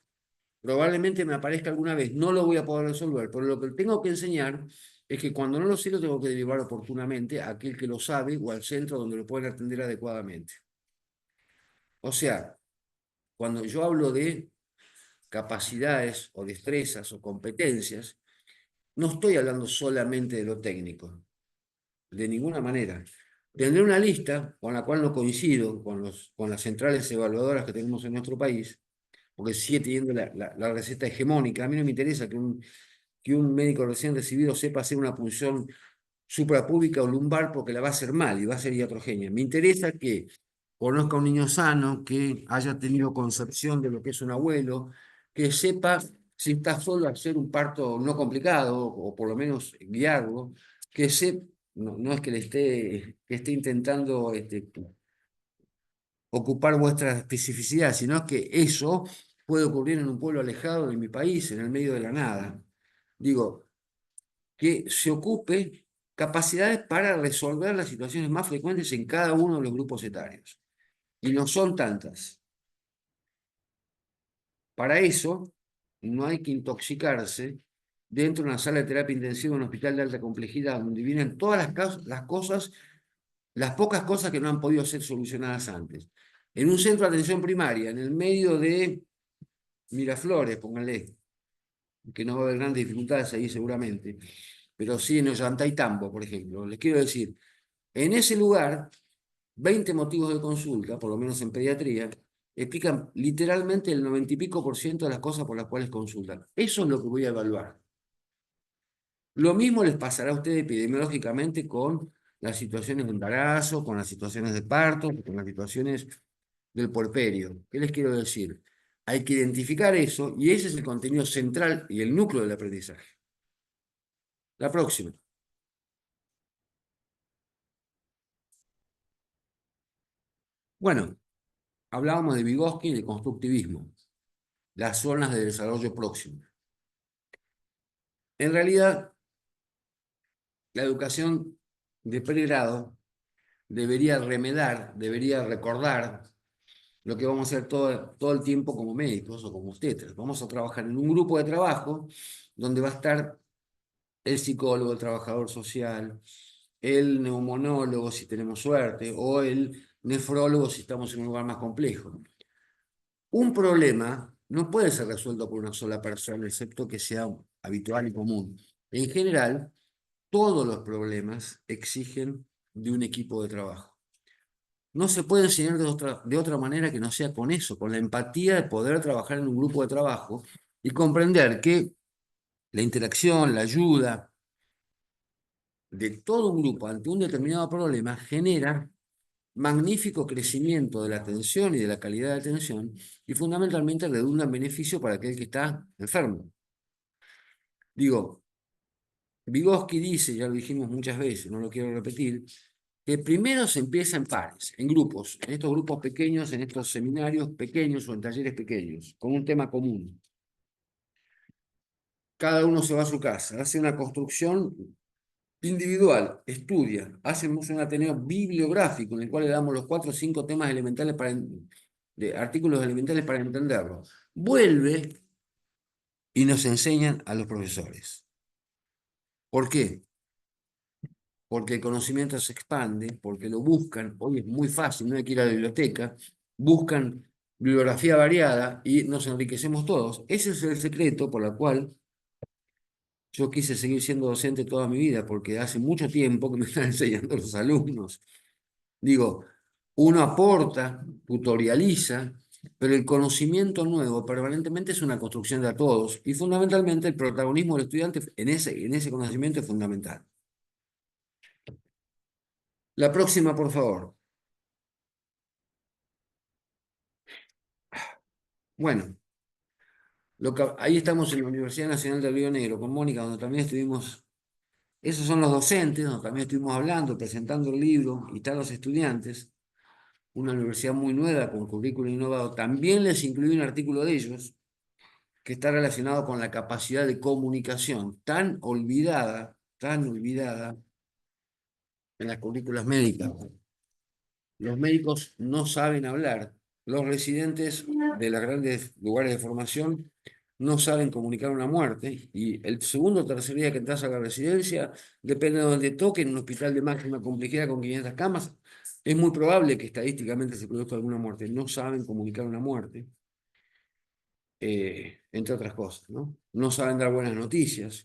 probablemente me aparezca alguna vez, no lo voy a poder resolver, pero lo que tengo que enseñar es que cuando no lo sé lo tengo que derivar oportunamente a aquel que lo sabe o al centro donde lo pueden atender adecuadamente. O sea, cuando yo hablo de capacidades o destrezas o competencias, no estoy hablando solamente de lo técnico, de ninguna manera. Tendré una lista con la cual no coincido con las centrales evaluadoras que tenemos en nuestro país, porque sigue teniendo la receta hegemónica. A mí no me interesa que un médico recién recibido sepa hacer una punción suprapúbica o lumbar porque la va a hacer mal y va a ser iatrogenia. Me interesa que conozca a un niño sano, que haya tenido concepción de lo que es un abuelo, que sepa si está solo hacer un parto no complicado o por lo menos guiarlo, que no es que le que esté intentando ocupar vuestra especificidad, sino que eso puede ocurrir en un pueblo alejado de mi país, en el medio de la nada. Digo, que se ocupe capacidades para resolver las situaciones más frecuentes en cada uno de los grupos etarios. Y no son tantas. Para eso, no hay que intoxicarse dentro de una sala de terapia intensiva en un hospital de alta complejidad, donde vienen todas las cosas, las pocas cosas que no han podido ser solucionadas antes. En un centro de atención primaria, en el medio de Miraflores, pónganle, que no va a haber grandes dificultades ahí seguramente, pero sí en Ollantaytambo, por ejemplo. Les quiero decir, en ese lugar, 20 motivos de consulta, por lo menos en pediatría, explican literalmente el 90 y pico % de las cosas por las cuales consultan. Eso es lo que voy a evaluar. Lo mismo les pasará a ustedes epidemiológicamente con las situaciones de embarazo, con las situaciones de parto, con las situaciones del puerperio. ¿Qué les quiero decir? Hay que identificar eso y ese es el contenido central y el núcleo del aprendizaje. La próxima. Bueno, hablábamos de Vygotsky y de constructivismo, las zonas de desarrollo próximo. En realidad, la educación de pregrado debería remedar, debería recordar lo que vamos a hacer todo el tiempo como médicos o como obstetras. Vamos a trabajar en un grupo de trabajo donde va a estar el psicólogo, el trabajador social, el neumonólogo si tenemos suerte, o el nefrólogo si estamos en un lugar más complejo. Un problema no puede ser resuelto por una sola persona, excepto que sea habitual y común. En general, todos los problemas exigen de un equipo de trabajo. No se puede enseñar de otra manera que no sea con eso, con la empatía de poder trabajar en un grupo de trabajo y comprender que la interacción, la ayuda de todo un grupo ante un determinado problema genera magnífico crecimiento de la atención y de la calidad de atención y fundamentalmente redunda en beneficio para aquel que está enfermo. Digo, Vygotsky dice, ya lo dijimos muchas veces, no lo quiero repetir, que primero se empieza en pares, en grupos, en estos grupos pequeños, en estos seminarios pequeños o en talleres pequeños, con un tema común. Cada uno se va a su casa, hace una construcción individual, estudia, hacemos un ateneo bibliográfico en el cual le damos los 4 o 5 temas elementales de artículos elementales para entenderlo. Vuelve y nos enseñan a los profesores. ¿Por qué? Porque el conocimiento se expande, porque lo buscan, hoy es muy fácil, no hay que ir a la biblioteca, buscan bibliografía variada y nos enriquecemos todos. Ese es el secreto por el cual yo quise seguir siendo docente toda mi vida, porque hace mucho tiempo que me están enseñando los alumnos. Digo, uno aporta, tutorializa, pero el conocimiento nuevo permanentemente es una construcción de a todos y fundamentalmente el protagonismo del estudiante en ese conocimiento es fundamental. La próxima, por favor. Bueno, ahí estamos en la Universidad Nacional de Río Negro con Mónica, donde también estuvimos, esos son los docentes, donde también estuvimos hablando, presentando el libro y están los estudiantes, una universidad muy nueva con currículo innovado. También les incluí un artículo de ellos que está relacionado con la capacidad de comunicación, tan olvidada en las currículas médicas. Los médicos no saben hablar. Los residentes de los grandes lugares de formación no saben comunicar una muerte. Y el segundo o tercer día que entras a la residencia, depende de donde toque, en un hospital de máxima complejidad con 500 camas, es muy probable que estadísticamente se produzca alguna muerte. No saben comunicar una muerte, entre otras cosas, ¿no? No saben dar buenas noticias.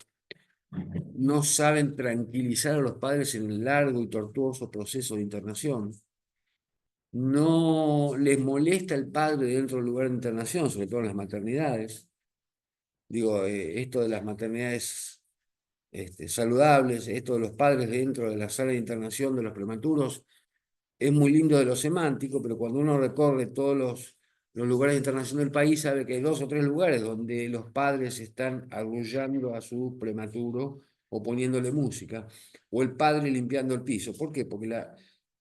No saben tranquilizar a los padres en el largo y tortuoso proceso de internación. No les molesta el padre dentro del lugar de internación, sobre todo en las maternidades. Digo, esto de las maternidades saludables, esto de los padres dentro de la sala de internación de los prematuros, es muy lindo de lo semántico, pero cuando uno recorre todos los lugares de internación del país, sabe que hay 2 o 3 lugares donde los padres están arrullando a su prematuro o poniéndole música, o el padre limpiando el piso. ¿Por qué? Porque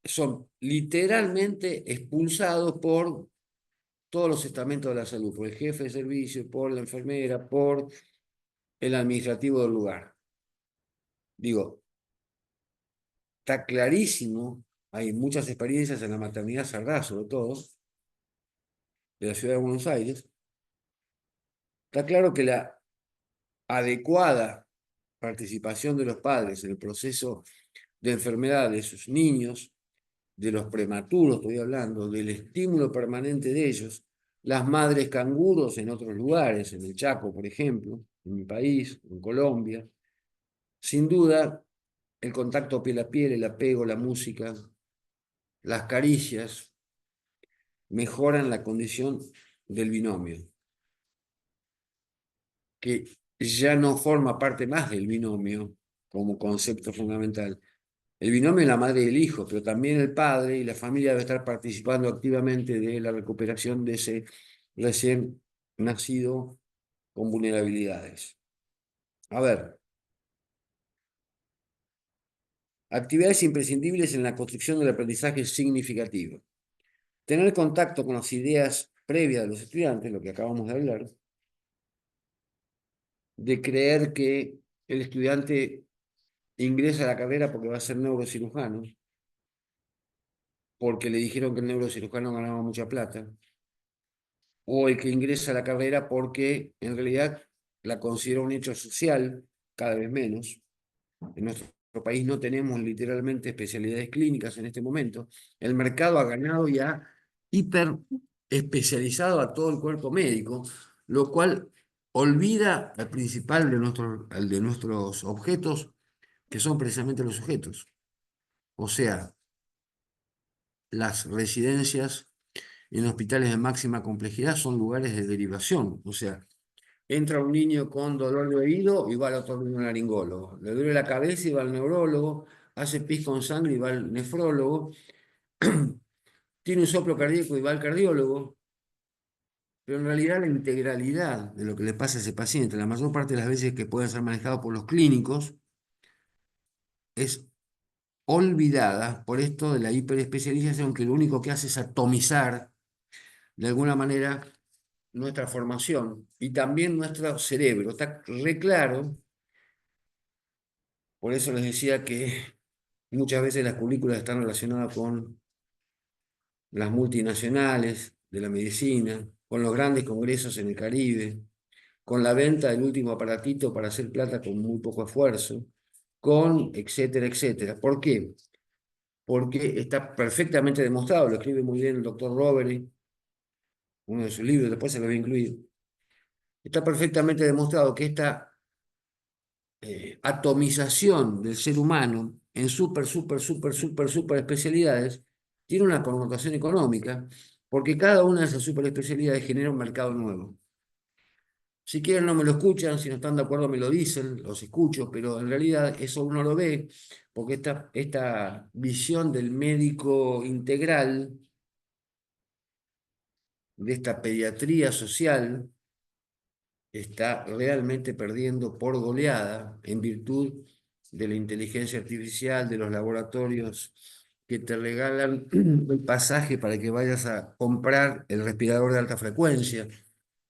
son literalmente expulsados por todos los estamentos de la salud, por el jefe de servicio, por la enfermera, por el administrativo del lugar. Digo, está clarísimo, hay muchas experiencias en la maternidad sagrada, sobre todo, de la ciudad de Buenos Aires. Está claro que la adecuada participación de los padres en el proceso de enfermedad de sus niños, de los prematuros, estoy hablando, del estímulo permanente de ellos, las madres canguros en otros lugares, en el Chaco, por ejemplo, en mi país, en Colombia, sin duda, el contacto piel a piel, el apego, la música, las caricias, mejoran la condición del binomio, que ya no forma parte más del binomio como concepto fundamental. El binomio es la madre y el hijo, pero también el padre y la familia debe estar participando activamente de la recuperación de ese recién nacido con vulnerabilidades. A ver, actividades imprescindibles en la construcción del aprendizaje significativo. Tener contacto con las ideas previas de los estudiantes, lo que acabamos de hablar, de creer que el estudiante ingresa a la carrera porque va a ser neurocirujano, porque le dijeron que el neurocirujano ganaba mucha plata, o el que ingresa a la carrera porque en realidad la considera un hecho social, cada vez menos. En nuestro país no tenemos literalmente especialidades clínicas en este momento. El mercado ha ganado y ha hiper especializado a todo el cuerpo médico, lo cual olvida al principal al de nuestros objetos, que son precisamente los sujetos. O sea, las residencias en hospitales de máxima complejidad son lugares de derivación. O sea, entra un niño con dolor de oído y va al otorrinolaringólogo. Le duele la cabeza y va al neurólogo. Hace pis con sangre y va al nefrólogo. Tiene un soplo cardíaco y va al cardiólogo. Pero en realidad la integralidad de lo que le pasa a ese paciente, la mayor parte de las veces que puede ser manejado por los clínicos, es olvidada por esto de la hiperespecialización, que lo único que hace es atomizar de alguna manera nuestra formación y también nuestro cerebro. Está re claro, por eso les decía que muchas veces las currículas están relacionadas con las multinacionales de la medicina, con los grandes congresos en el Caribe, con la venta del último aparatito para hacer plata con muy poco esfuerzo, con etcétera, etcétera. ¿Por qué? Porque está perfectamente demostrado, lo escribe muy bien el doctor Roberty, uno de sus libros, después se lo había incluido. Está perfectamente demostrado que esta atomización del ser humano en super especialidades tiene una connotación económica, porque cada una de esas super especialidades genera un mercado nuevo. Si quieren no me lo escuchan, si no están de acuerdo me lo dicen, los escucho, pero en realidad eso uno lo ve, porque esta visión del médico integral, de esta pediatría social, está realmente perdiendo por goleada en virtud de la inteligencia artificial, de los laboratorios que te regalan el pasaje para que vayas a comprar el respirador de alta frecuencia,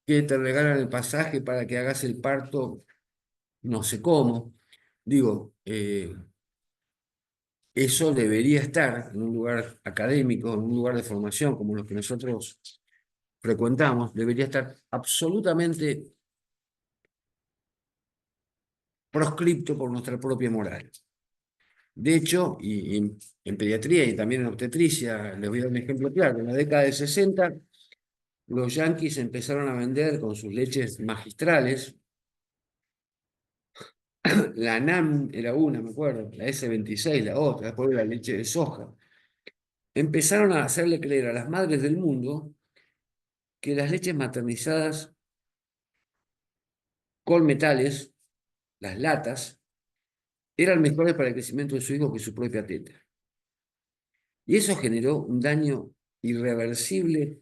que te regalan el pasaje para que hagas el parto no sé cómo. Digo, eso debería estar en un lugar académico, en un lugar de formación como los que nosotros frecuentamos, debería estar absolutamente proscripto por nuestra propia moral. De hecho, y en pediatría y también en obstetricia, les voy a dar un ejemplo claro. En la década de 60, los yanquis empezaron a vender con sus leches magistrales, la NAM era una, me acuerdo, la S26, la otra, después la leche de soja. Empezaron a hacerle creer a las madres del mundo que las leches maternizadas con metales, las latas, eran mejores para el crecimiento de su hijo que su propia teta. Y eso generó un daño irreversible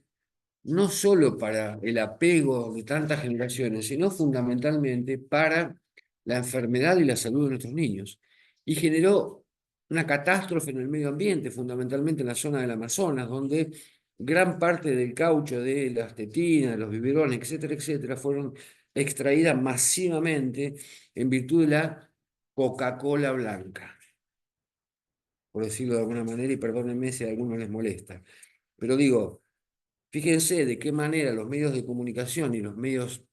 no solo para el apego de tantas generaciones, sino fundamentalmente para la enfermedad y la salud de nuestros niños. Y generó una catástrofe en el medio ambiente, fundamentalmente en la zona del Amazonas, donde gran parte del caucho de las tetinas, los biberones, etcétera, etcétera, fueron extraídas masivamente en virtud de la Coca-Cola blanca, por decirlo de alguna manera, y perdónenme si a algunos les molesta. Pero digo, fíjense de qué manera los medios de comunicación y los medios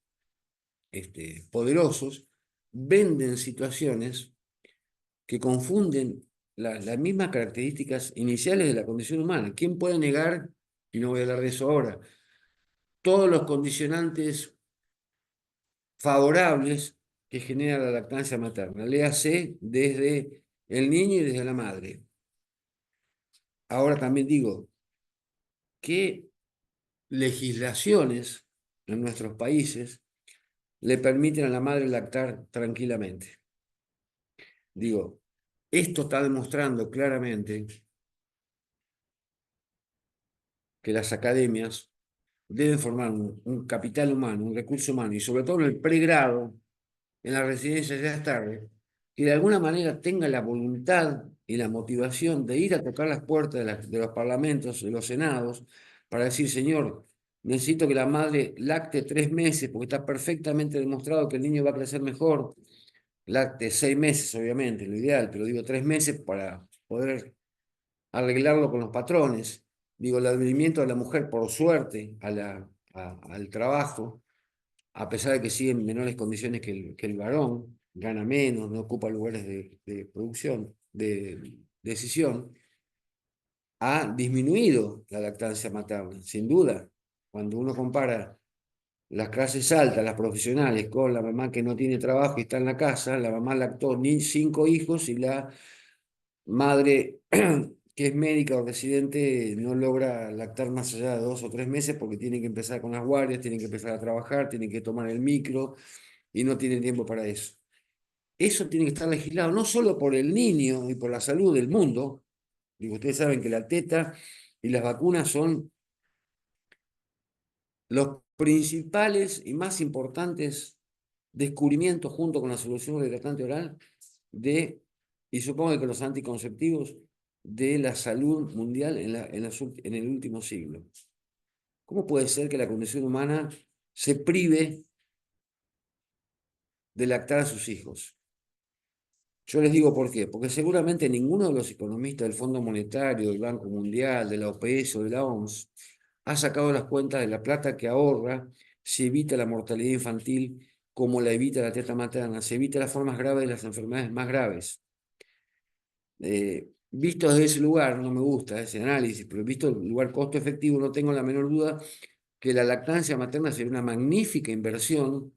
poderosos venden situaciones que confunden las mismas características iniciales de la condición humana. ¿Quién puede negar, y no voy a hablar de eso ahora, todos los condicionantes favorables que genera la lactancia materna? Léase desde el niño y desde la madre. Ahora también digo, ¿qué legislaciones en nuestros países le permiten a la madre lactar tranquilamente. Digo, esto está demostrando claramente que las academias deben formar un capital humano, un recurso humano, y sobre todo en el pregrado, en las residencias ya es tarde, que de alguna manera tenga la voluntad y la motivación de ir a tocar las puertas de los parlamentos, de los senados, para decir, señor, necesito que la madre lacte 3 meses, porque está perfectamente demostrado que el niño va a crecer mejor. Lacte 6 meses, obviamente, lo ideal, pero digo 3 meses para poder arreglarlo con los patrones. Digo, el advenimiento de la mujer, por suerte, al trabajo, a pesar de que sigue en menores condiciones que el varón, gana menos, no ocupa lugares de producción, de decisión, ha disminuido la lactancia materna, sin duda. Cuando uno compara las clases altas, las profesionales, con la mamá que no tiene trabajo y está en la casa, la mamá lactó ni 5 hijos y la madre que es médica o residente no logra lactar más allá de 2 o 3 meses porque tiene que empezar con las guardias, tiene que empezar a trabajar, tiene que tomar el micro y no tiene tiempo para eso. Eso tiene que estar legislado no solo por el niño y por la salud del mundo. Digo, ustedes saben que la teta y las vacunas son los principales y más importantes descubrimientos junto con la solución del lactante oral de, y supongo que los anticonceptivos, de la salud mundial en el último siglo. ¿Cómo puede ser que la condición humana se prive de lactar a sus hijos? Yo les digo por qué. Porque seguramente ninguno de los economistas del Fondo Monetario, del Banco Mundial, de la OPS o de la OMS ha sacado las cuentas de la plata que ahorra si evita la mortalidad infantil como la evita la teta materna, se evita las formas graves de las enfermedades más graves. Visto desde ese lugar, no me gusta ese análisis, pero visto el lugar costo efectivo, no tengo la menor duda que la lactancia materna sería una magnífica inversión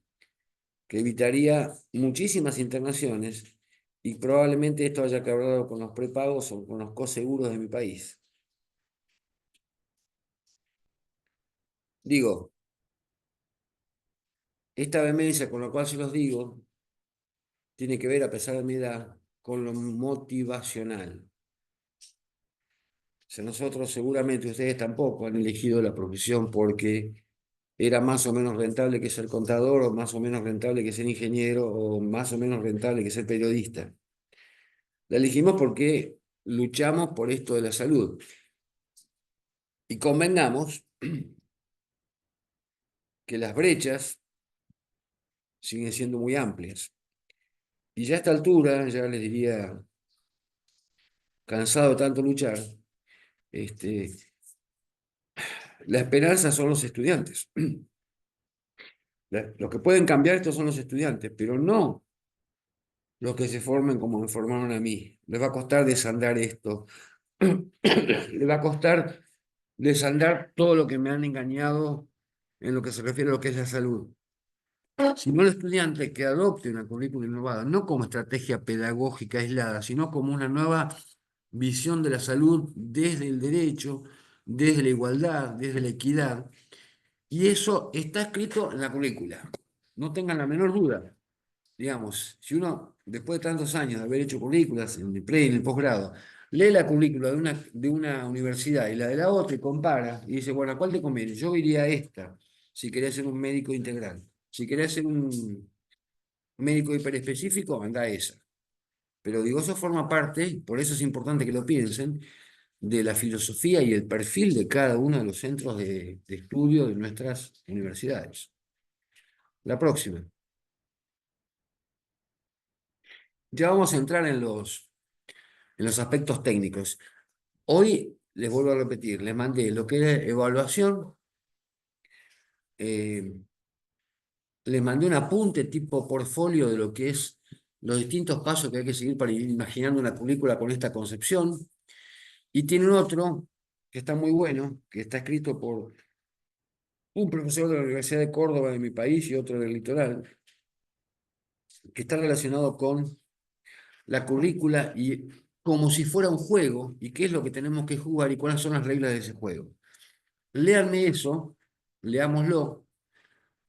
que evitaría muchísimas internaciones y probablemente esto haya quebrado con los prepagos o con los coseguros de mi país. Digo, esta vehemencia con la cual se los digo tiene que ver, a pesar de mi edad, con lo motivacional. O sea, nosotros seguramente, ustedes tampoco han elegido la profesión porque era más o menos rentable que ser contador, o más o menos rentable que ser ingeniero, o más o menos rentable que ser periodista. La elegimos porque luchamos por esto de la salud. Y convengamos que las brechas siguen siendo muy amplias. Y ya a esta altura, ya les diría, cansado de tanto luchar, este, la esperanza son los estudiantes. Los que pueden cambiar esto son los estudiantes, pero no los que se formen como me formaron a mí. Les va a costar desandar esto. Les va a costar desandar todo lo que me han engañado en lo que se refiere a lo que es la salud. Sino el estudiante que adopte una currícula innovada, no como estrategia pedagógica aislada, sino como una nueva visión de la salud desde el derecho, desde la igualdad, desde la equidad. Y eso está escrito en la currícula. No tengan la menor duda. Digamos, si uno, después de tantos años de haber hecho currículas en el pre y en el posgrado, lee la currícula de una universidad y la de la otra y compara y dice, bueno, ¿a cuál te conviene? Yo iría a esta, si querés ser un médico integral. Si querés ser un médico hiperespecífico, anda a esa. Pero digo, eso forma parte, por eso es importante que lo piensen, de la filosofía y el perfil de cada uno de los centros de estudio de nuestras universidades. La próxima. Ya vamos a entrar en los aspectos técnicos. Hoy, les vuelvo a repetir, les mandé lo que era evaluación, eh, les mandé un apunte tipo portfolio de lo que es los distintos pasos que hay que seguir para ir imaginando una currícula con esta concepción. Y tienen otro que está muy bueno, que está escrito por un profesor de la Universidad de Córdoba de mi país y otro del litoral, que está relacionado con la currícula y como si fuera un juego y qué es lo que tenemos que jugar y cuáles son las reglas de ese juego. Léanme eso leámoslo.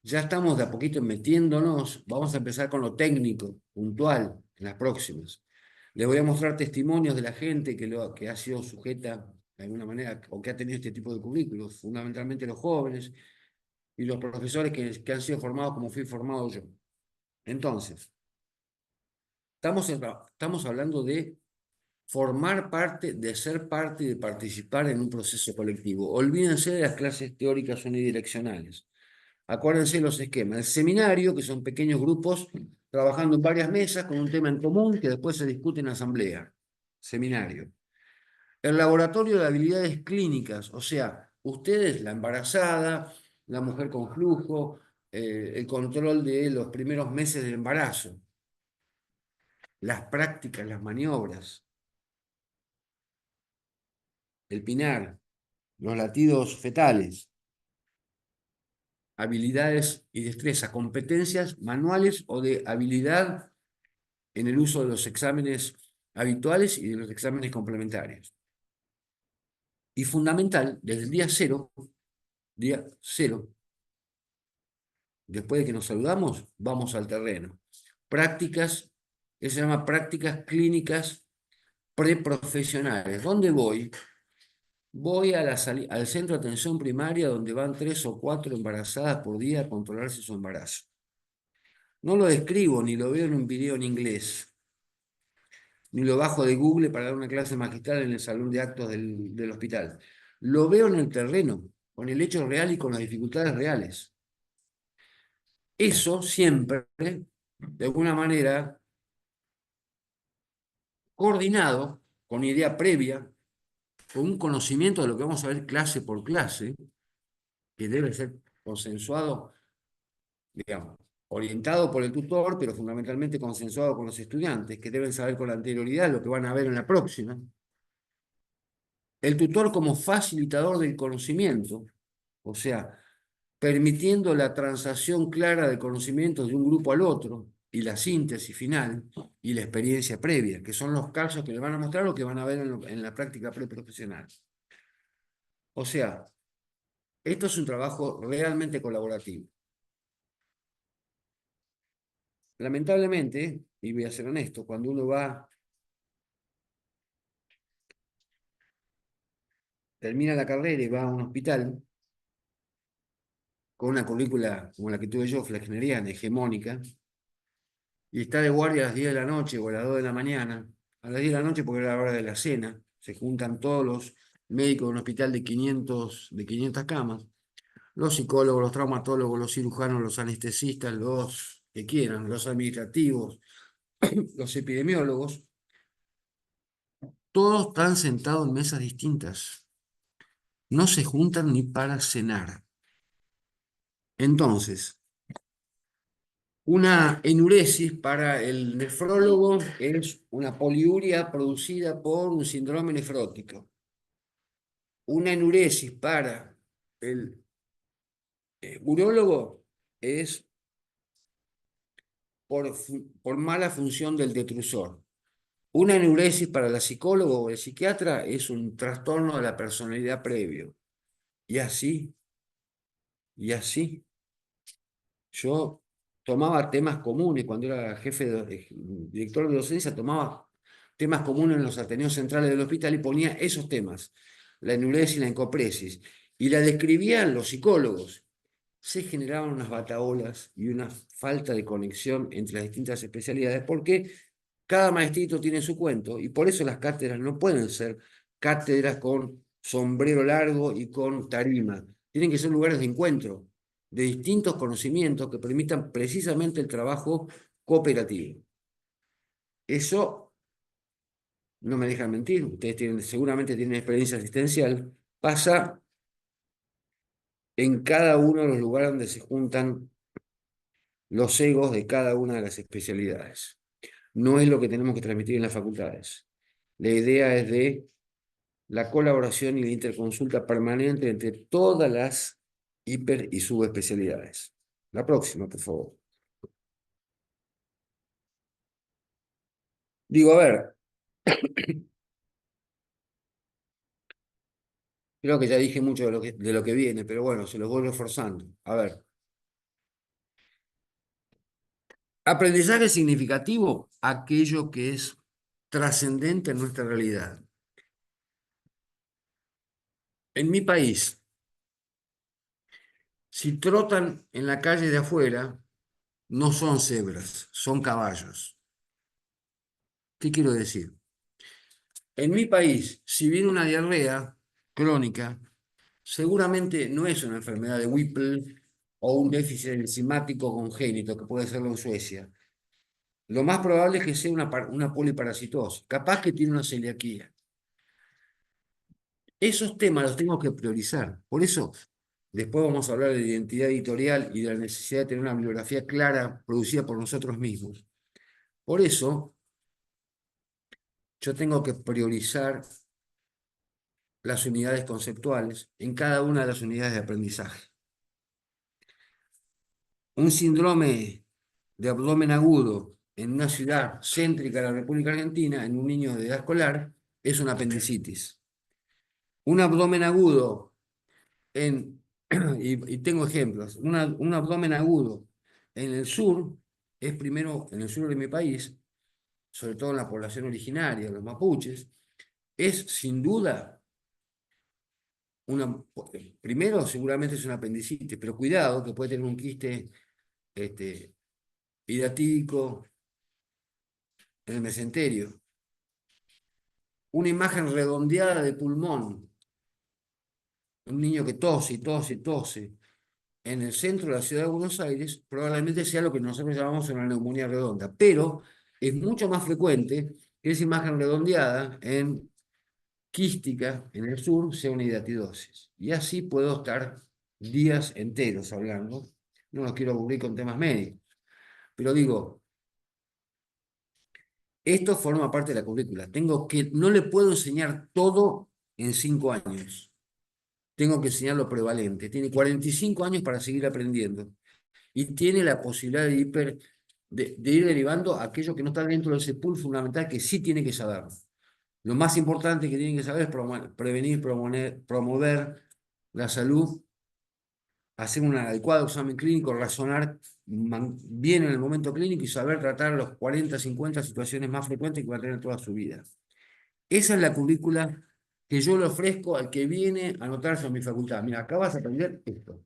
Ya estamos de a poquito metiéndonos. Vamos a empezar con lo técnico, puntual, en las próximas. Les voy a mostrar testimonios de la gente que ha sido sujeta de alguna manera o que ha tenido este tipo de currículos, fundamentalmente los jóvenes y los profesores que han sido formados como fui formado yo. Entonces, estamos hablando de formar parte, de ser parte y de participar en un proceso colectivo. Olvídense de las clases teóricas unidireccionales. Acuérdense los esquemas. El seminario, que son pequeños grupos trabajando en varias mesas con un tema en común que después se discute en asamblea. Seminario. El laboratorio de habilidades clínicas, o sea, ustedes, la embarazada, la mujer con flujo, el control de los primeros meses del embarazo, las prácticas, las maniobras, el pinar, los latidos fetales, habilidades y destreza, competencias manuales o de habilidad en el uso de los exámenes habituales y de los exámenes complementarios. Y fundamental, desde el día cero, después de que nos saludamos, vamos al terreno. Prácticas, eso se llama prácticas clínicas preprofesionales. ¿Dónde voy? Voy a al centro de atención primaria donde van 3 o 4 embarazadas por día a controlarse su embarazo. No lo describo ni lo veo en un video en inglés, ni lo bajo de Google para dar una clase magistral en el salón de actos del hospital. Lo veo en el terreno, con el hecho real y con las dificultades reales. Eso siempre, de alguna manera, coordinado, con idea previa, con un conocimiento de lo que vamos a ver clase por clase, que debe ser consensuado, digamos, orientado por el tutor, pero fundamentalmente consensuado con los estudiantes, que deben saber con anterioridad lo que van a ver en la próxima. El tutor como facilitador del conocimiento, o sea, permitiendo la transacción clara de conocimientos de un grupo al otro, y la síntesis final, y la experiencia previa, que son los casos que le van a mostrar o que van a ver en la práctica preprofesional. O sea, esto es un trabajo realmente colaborativo. Lamentablemente, y voy a ser honesto, cuando uno termina la carrera y va a un hospital con una currícula como la que tuve yo, flexneriana, hegemónica, y está de guardia a las 10 de la noche o a las 2 de la mañana, a las 10 de la noche porque era la hora de la cena, se juntan todos los médicos de un hospital de 500 camas, los psicólogos, los traumatólogos, los cirujanos, los anestesistas, los que quieran, los administrativos, los epidemiólogos, todos están sentados en mesas distintas, no se juntan ni para cenar. Entonces, una enuresis para el nefrólogo es una poliuria producida por un síndrome nefrótico. Una enuresis para el urólogo es por mala función del detrusor. Una enuresis para la psicóloga o el psiquiatra es un trastorno de la personalidad previo. Y así, y así. Yo tomaba temas comunes cuando era director de docencia, tomaba temas comunes en los ateneos centrales del hospital y ponía esos temas, la enuresis y la encopresis, y la describían los psicólogos. Se generaban unas bataholas y una falta de conexión entre las distintas especialidades, porque cada maestrito tiene su cuento, y por eso las cátedras no pueden ser cátedras con sombrero largo y con tarima. Tienen que ser lugares de encuentro de distintos conocimientos que permitan precisamente el trabajo cooperativo. Eso no me dejan mentir, ustedes seguramente tienen experiencia asistencial, pasa en cada uno de los lugares donde se juntan los egos de cada una de las especialidades. No es lo que tenemos que transmitir en las facultades. La idea es de la colaboración y la interconsulta permanente entre todas las hiper y subespecialidades. La próxima, por favor. Digo, a ver, Creo que ya dije mucho de lo que viene, pero bueno, se los voy reforzando. A ver, aprendizaje significativo, aquello que es trascendente en nuestra realidad. En mi país, si trotan en la calle de afuera, no son cebras, son caballos. ¿Qué quiero decir? En mi país, si viene una diarrea crónica, seguramente no es una enfermedad de Whipple o un déficit enzimático congénito, que puede serlo en Suecia. Lo más probable es que sea una poliparasitosis. Capaz que tiene una celiaquía. Esos temas los tengo que priorizar. Por eso, después vamos a hablar de identidad editorial y de la necesidad de tener una bibliografía clara producida por nosotros mismos. Por eso, yo tengo que priorizar las unidades conceptuales en cada una de las unidades de aprendizaje. Un síndrome de abdomen agudo en una ciudad céntrica de la República Argentina, en un niño de edad escolar, es una apendicitis. Un abdomen agudo en, y tengo ejemplos, un abdomen agudo en el sur, es primero en el sur de mi país, sobre todo en la población originaria, los mapuches, es sin duda una, primero seguramente es una apendicitis, pero cuidado que puede tener un quiste este, hidatídico en el mesenterio, una imagen redondeada de pulmón, un niño que tose y tose y tose, en el centro de la ciudad de Buenos Aires, probablemente sea lo que nosotros llamamos una neumonía redonda, pero es mucho más frecuente que esa imagen redondeada en quística en el sur sea una hidatidosis. Y así puedo estar días enteros hablando. No los quiero aburrir con temas médicos, pero digo, esto forma parte de la currícula. No le puedo enseñar todo en 5 años. Tengo que enseñar lo prevalente. Tiene 45 años para seguir aprendiendo. Y tiene la posibilidad de ir derivando aquello que no está dentro de ese pool fundamental que sí tiene que saber. Lo más importante que tiene que saber es prevenir, promover la salud, hacer un adecuado examen clínico, razonar bien en el momento clínico y saber tratar los 40, 50 situaciones más frecuentes que va a tener toda su vida. Esa es la currícula que yo le ofrezco al que viene a anotarse a mi facultad. Mira, acá vas a aprender esto.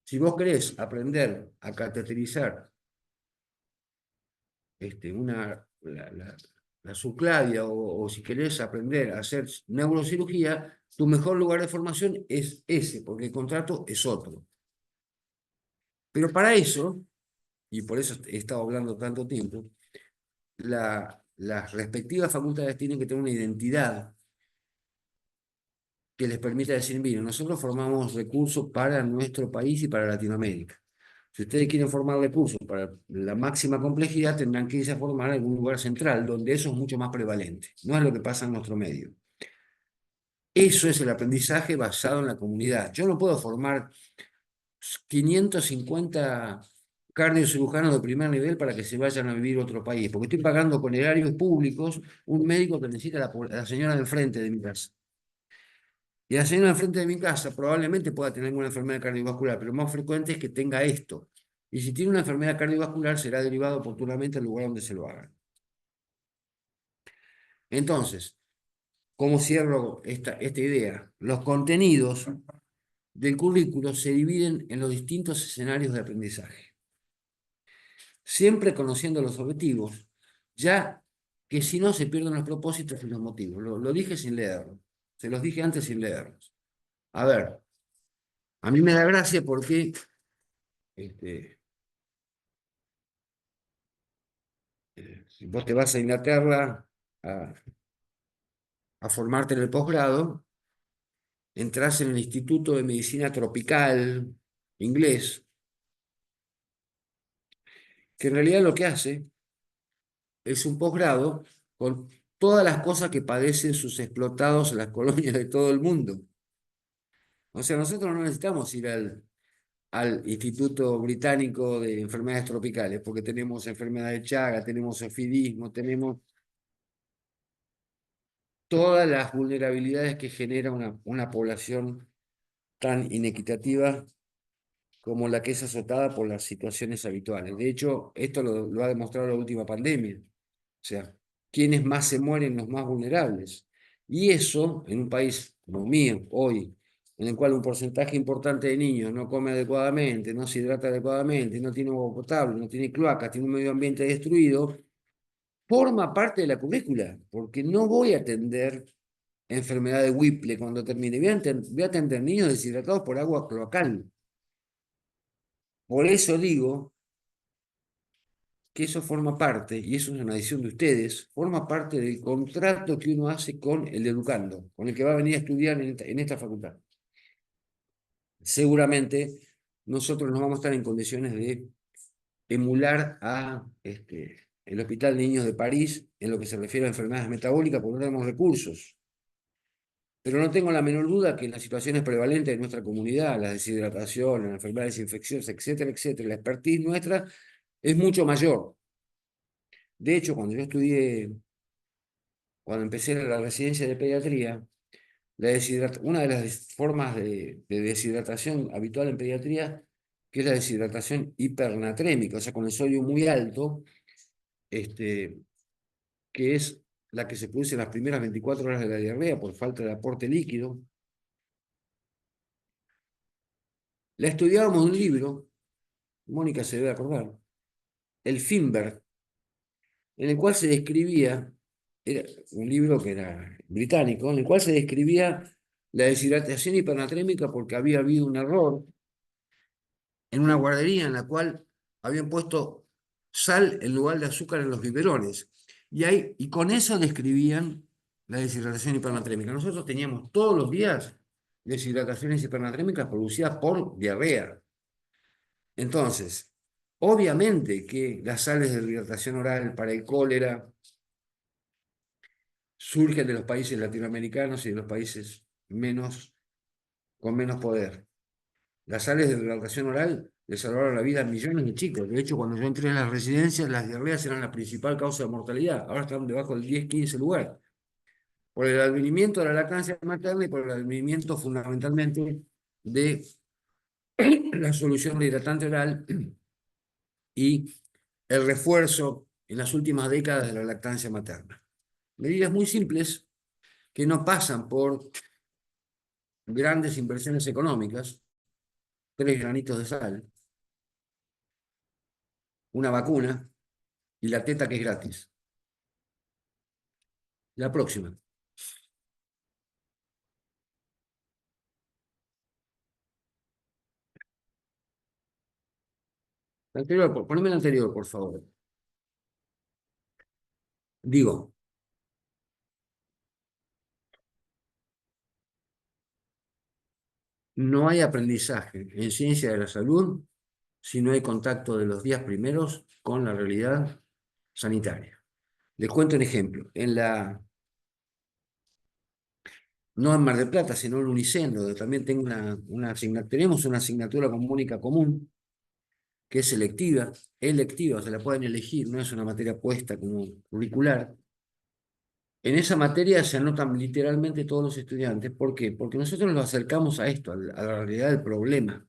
Si vos querés aprender a cateterizar la subclavia o si querés aprender a hacer neurocirugía, tu mejor lugar de formación es ese, porque el contrato es otro. Pero para eso, y por eso he estado hablando tanto tiempo, las respectivas facultades tienen que tener una identidad que les permita decir, miren, nosotros formamos recursos para nuestro país y para Latinoamérica. Si ustedes quieren formar recursos para la máxima complejidad, tendrán que irse a formar en algún lugar central, donde eso es mucho más prevalente. No es lo que pasa en nuestro medio. Eso es el aprendizaje basado en la comunidad. Yo no puedo formar 550 cardiocirujanos de primer nivel para que se vayan a vivir a otro país, porque estoy pagando con erarios públicos un médico que necesita la señora del frente de mi casa. Y la señora enfrente de mi casa probablemente pueda tener una enfermedad cardiovascular, pero lo más frecuente es que tenga esto. Y si tiene una enfermedad cardiovascular, será derivado oportunamente al lugar donde se lo hagan. Entonces, ¿cómo cierro esta idea? Los contenidos del currículo se dividen en los distintos escenarios de aprendizaje. Siempre conociendo los objetivos, ya que si no se pierden los propósitos y los motivos. Lo dije sin leerlo. Se los dije antes sin leerlos. A ver, a mí me da gracia porque este, si vos te vas a Inglaterra a, a formarte en el posgrado, entras en el Instituto de Medicina Tropical inglés, que en realidad lo que hace es un posgrado con todas las cosas que padecen sus explotados en las colonias de todo el mundo. O sea, nosotros no necesitamos ir al Instituto Británico de Enfermedades Tropicales, porque tenemos enfermedad de Chaga, tenemos sofidismo, tenemos todas las vulnerabilidades que genera una población tan inequitativa como la que es azotada por las situaciones habituales. De hecho, esto lo ha demostrado la última pandemia. O sea, ¿quiénes más se mueren? Los más vulnerables. Y eso, en un país como el mío, hoy, en el cual un porcentaje importante de niños no come adecuadamente, no se hidrata adecuadamente, no tiene agua potable, no tiene cloacas, tiene un medio ambiente destruido, forma parte de la currícula, porque no voy a atender enfermedad de Whipple cuando termine, voy a atender niños deshidratados por agua cloacal. Por eso digo que eso forma parte, y eso es una decisión de ustedes, forma parte del contrato que uno hace con el educando, con el que va a venir a estudiar en esta facultad. Seguramente nosotros no vamos a estar en condiciones de emular a el Hospital de Niños de París en lo que se refiere a enfermedades metabólicas, porque no tenemos recursos. Pero no tengo la menor duda que en las situaciones prevalentes de nuestra comunidad, la deshidratación, las enfermedades infecciosas, etcétera, etcétera, la expertise nuestra es mucho mayor. De hecho, cuando empecé la residencia de pediatría, una de las formas de deshidratación habitual en pediatría, que es la deshidratación hipernatrémica, o sea, con el sodio muy alto, este, que es la que se produce en las primeras 24 horas de la diarrea por falta de aporte líquido. La estudiábamos en un libro, Mónica se debe acordar, el Finberg, en el cual se describía, era un libro que era británico, en el cual se describía la deshidratación hipernatrémica porque había habido un error en una guardería en la cual habían puesto sal en lugar de azúcar en los biberones. Y con eso describían la deshidratación hipernatrémica. Nosotros teníamos todos los días deshidrataciones hipernatrémicas producidas por diarrea. Entonces, obviamente que las sales de hidratación oral para el cólera surgen de los países latinoamericanos y de los países con menos poder. Las sales de hidratación oral le salvaron la vida a millones de chicos. De hecho, cuando yo entré en las residencias, las diarreas eran la principal causa de mortalidad. Ahora están debajo del 10-15 lugar. Por el advenimiento de la lactancia materna y por el advenimiento fundamentalmente de la solución de hidratante oral y el refuerzo en las últimas décadas de la lactancia materna. Medidas muy simples que no pasan por grandes inversiones económicas, 3 granitos de sal, una vacuna y la teta que es gratis. La próxima. La anterior, poneme la anterior, por favor. Digo, no hay aprendizaje en ciencia de la salud si no hay contacto de los días primeros con la realidad sanitaria. Les cuento un ejemplo. No en Mar del Plata, sino en Unicen, donde también tengo tenemos una asignatura con Mónica común, que es electiva, se la pueden elegir, no es una materia puesta como curricular. En esa materia se anotan literalmente todos los estudiantes. ¿Por qué? Porque nosotros los acercamos a esto, a la realidad del problema.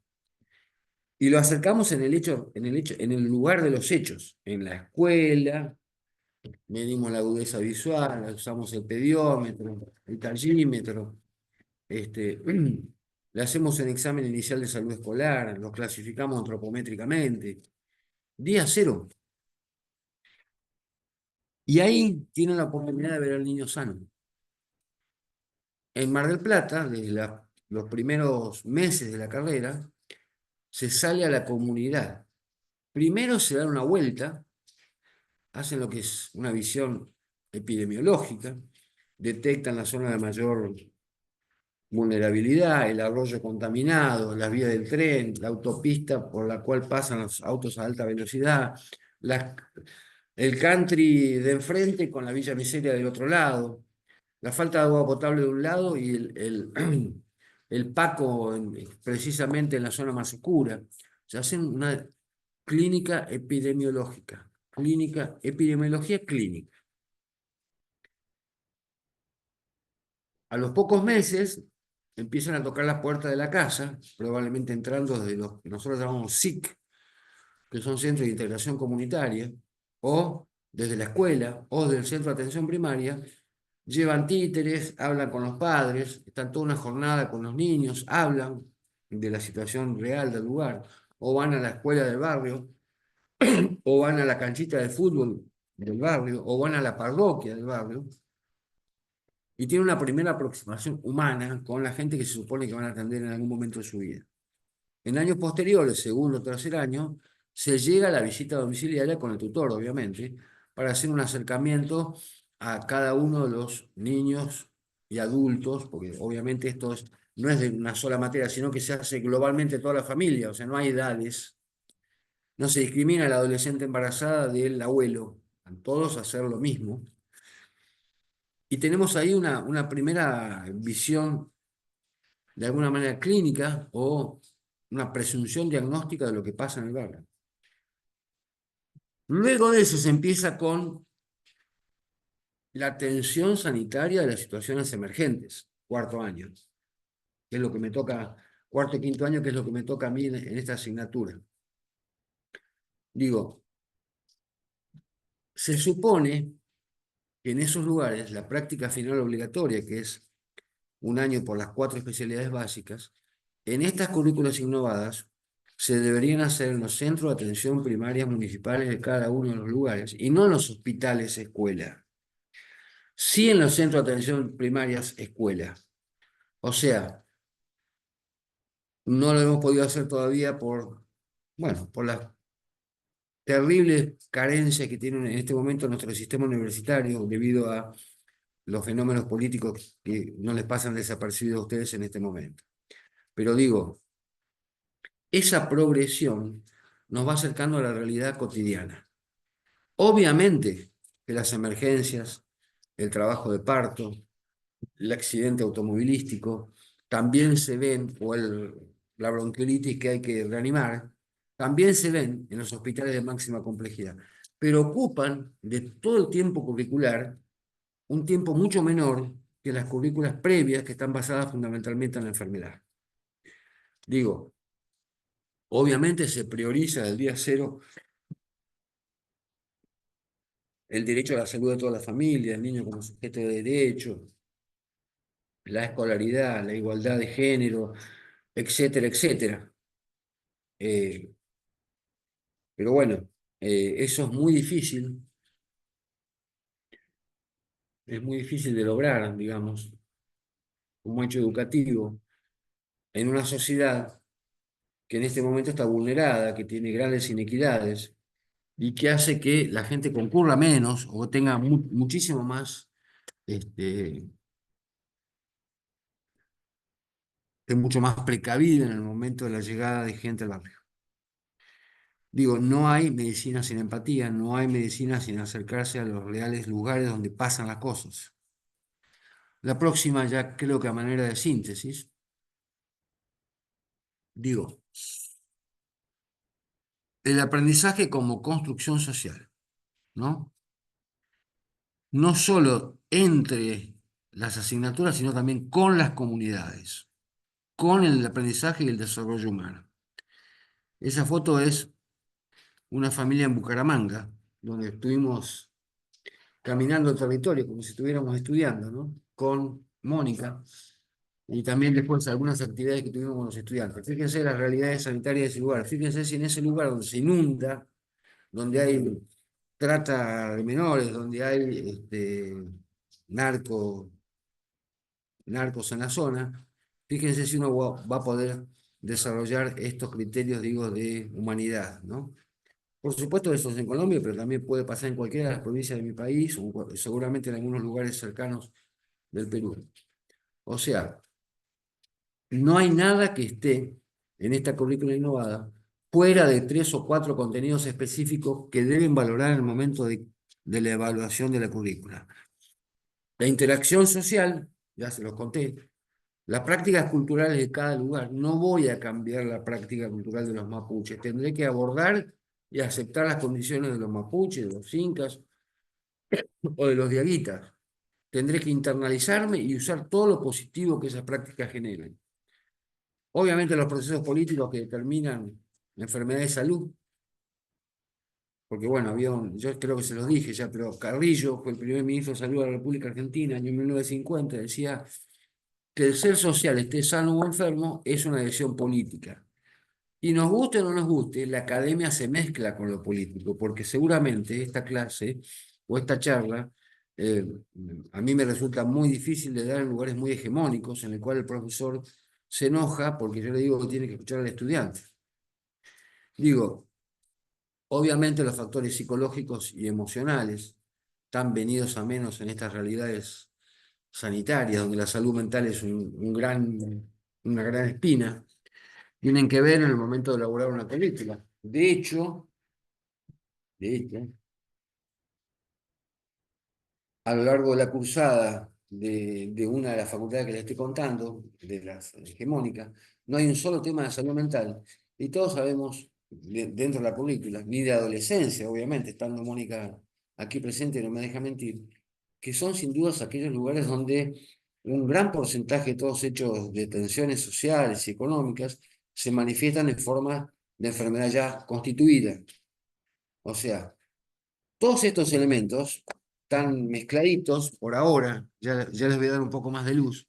Y lo acercamos en el lugar de los hechos, en la escuela, medimos la agudeza visual, usamos el pediómetro, el tallímetro, le hacemos un examen inicial de salud escolar, los clasificamos antropométricamente. Día cero. Y ahí tienen la oportunidad de ver al niño sano. En Mar del Plata, desde los primeros meses de la carrera, se sale a la comunidad. Primero se dan una vuelta, hacen lo que es una visión epidemiológica, detectan la zona de mayor vulnerabilidad, el arroyo contaminado, las vías del tren, la autopista por la cual pasan los autos a alta velocidad, las- el country de enfrente con la Villa Miseria del otro lado, la falta de agua potable de un lado y el Paco precisamente en la zona más oscura. Se hacen una clínica epidemiológica, clínica, epidemiología clínica. A los pocos meses empiezan a tocar las puertas de la casa, probablemente entrando desde los que nosotros llamamos SIC, que son centros de integración comunitaria, o desde la escuela, o del centro de atención primaria, llevan títeres, hablan con los padres, están toda una jornada con los niños, hablan de la situación real del lugar, o van a la escuela del barrio, o van a la canchita de fútbol del barrio, o van a la parroquia del barrio, y tienen una primera aproximación humana con la gente que se supone que van a atender en algún momento de su vida. En años posteriores, segundo o tercer año, se llega a la visita domiciliaria con el tutor, obviamente, para hacer un acercamiento a cada uno de los niños y adultos, porque obviamente no es de una sola materia, sino que se hace globalmente toda la familia, o sea, no hay edades, no se discrimina a la adolescente embarazada del abuelo, van todos a hacer lo mismo. Y tenemos ahí una primera visión de alguna manera clínica o una presunción diagnóstica de lo que pasa en el barrio. Luego de eso se empieza con la atención sanitaria de las situaciones emergentes, cuarto año, que es lo que me toca, cuarto y quinto año, que es lo que me toca a mí en esta asignatura. Digo, se supone que en esos lugares la práctica final obligatoria, que es un año por las 4 especialidades básicas, en estas currículas innovadas se deberían hacer en los centros de atención primarias municipales de cada uno de los lugares y no en los hospitales escuela. Sí en los centros de atención primarias escuela. O sea, no lo hemos podido hacer todavía bueno, por las terribles carencias que tiene en este momento nuestro sistema universitario debido a los fenómenos políticos que no les pasan desapercibidos a ustedes en este momento. Pero digo, esa progresión nos va acercando a la realidad cotidiana. Obviamente que las emergencias, el trabajo de parto, el accidente automovilístico, también se ven, o la bronquiolitis que hay que reanimar, también se ven en los hospitales de máxima complejidad, pero ocupan de todo el tiempo curricular un tiempo mucho menor que las currículas previas que están basadas fundamentalmente en la enfermedad. Digo, obviamente se prioriza del día cero el derecho a la salud de toda la familia, el niño como sujeto de derecho, la escolaridad, la igualdad de género, etcétera, etcétera. Eh, pero bueno, eso es muy difícil de lograr, digamos, como hecho educativo, en una sociedad que en este momento está vulnerada, que tiene grandes inequidades y que hace que la gente concurra menos o tenga muchísimo más, esté mucho más precavida en el momento de la llegada de gente al barrio. Digo, no hay medicina sin empatía, no hay medicina sin acercarse a los reales lugares donde pasan las cosas. La próxima, ya creo que a manera de síntesis, digo, el aprendizaje como construcción social, ¿no? No solo entre las asignaturas, sino también con las comunidades, con el aprendizaje y el desarrollo humano. Esa foto es una familia en Bucaramanga, donde estuvimos caminando el territorio como si estuviéramos estudiando, ¿no? Con Mónica y también después algunas actividades que tuvimos con los estudiantes. Fíjense las realidades sanitarias de ese lugar, fíjense si en ese lugar donde se inunda, donde hay trata de menores, donde hay narco, narcos en la zona, fíjense si uno va a poder desarrollar estos criterios, digo, de humanidad, ¿no? Por supuesto, eso es en Colombia, pero también puede pasar en cualquiera de las provincias de mi país, o seguramente en algunos lugares cercanos del Perú. O sea, no hay nada que esté en esta currícula innovada fuera de 3 o 4 contenidos específicos que deben valorar en el momento de la evaluación de la currícula. La interacción social, ya se los conté, las prácticas culturales de cada lugar. No voy a cambiar la práctica cultural de los mapuches. Tendré que abordar y aceptar las condiciones de los mapuches, de los incas o de los diaguitas. tendré que internalizarme y usar todo lo positivo que esas prácticas generan. Obviamente los procesos políticos que determinan la enfermedad de salud, porque bueno, yo creo que se los dije ya, pero Carrillo fue el primer ministro de Salud de la República Argentina, año 1950, decía que el ser social esté sano o enfermo es una decisión política. Y nos guste o no nos guste, la academia se mezcla con lo político, porque seguramente esta clase o esta charla eh, a mí me resulta muy difícil de dar en lugares muy hegemónicos, en el cual el profesor se enoja porque yo le digo que tiene que escuchar al estudiante. Digo, obviamente los factores psicológicos y emocionales están venidos a menos en estas realidades sanitarias, donde la salud mental es una gran espina, tienen que ver en el momento de elaborar una película. De hecho, a lo largo de la cursada de una de las facultades que les estoy contando, de las hegemónicas, no hay un solo tema de salud mental. Y todos sabemos, dentro de la película, ni de adolescencia, obviamente, estando Mónica aquí presente, no me deja mentir, que son sin dudas aquellos lugares donde un gran porcentaje de todos hechos de tensiones sociales y económicas se manifiestan en forma de enfermedad ya constituida. O sea, todos estos elementos están mezcladitos por ahora, ya les voy a dar un poco más de luz,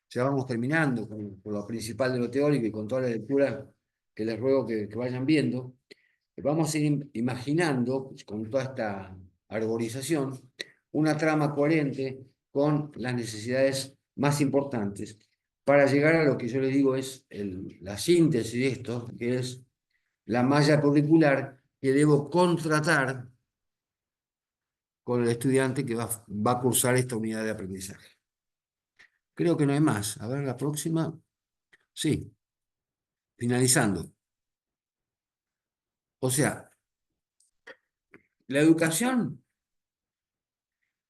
ya vamos terminando con lo principal de lo teórico y con toda la lectura que les ruego que vayan viendo. Vamos a ir imaginando, con toda esta arborización, una trama coherente con las necesidades más importantes para llegar a lo que yo les digo es la síntesis de esto, que es la malla curricular que debo contratar con el estudiante que va a cursar esta unidad de aprendizaje. Creo que no hay más. A ver, la próxima. Sí, finalizando. O sea, la educación,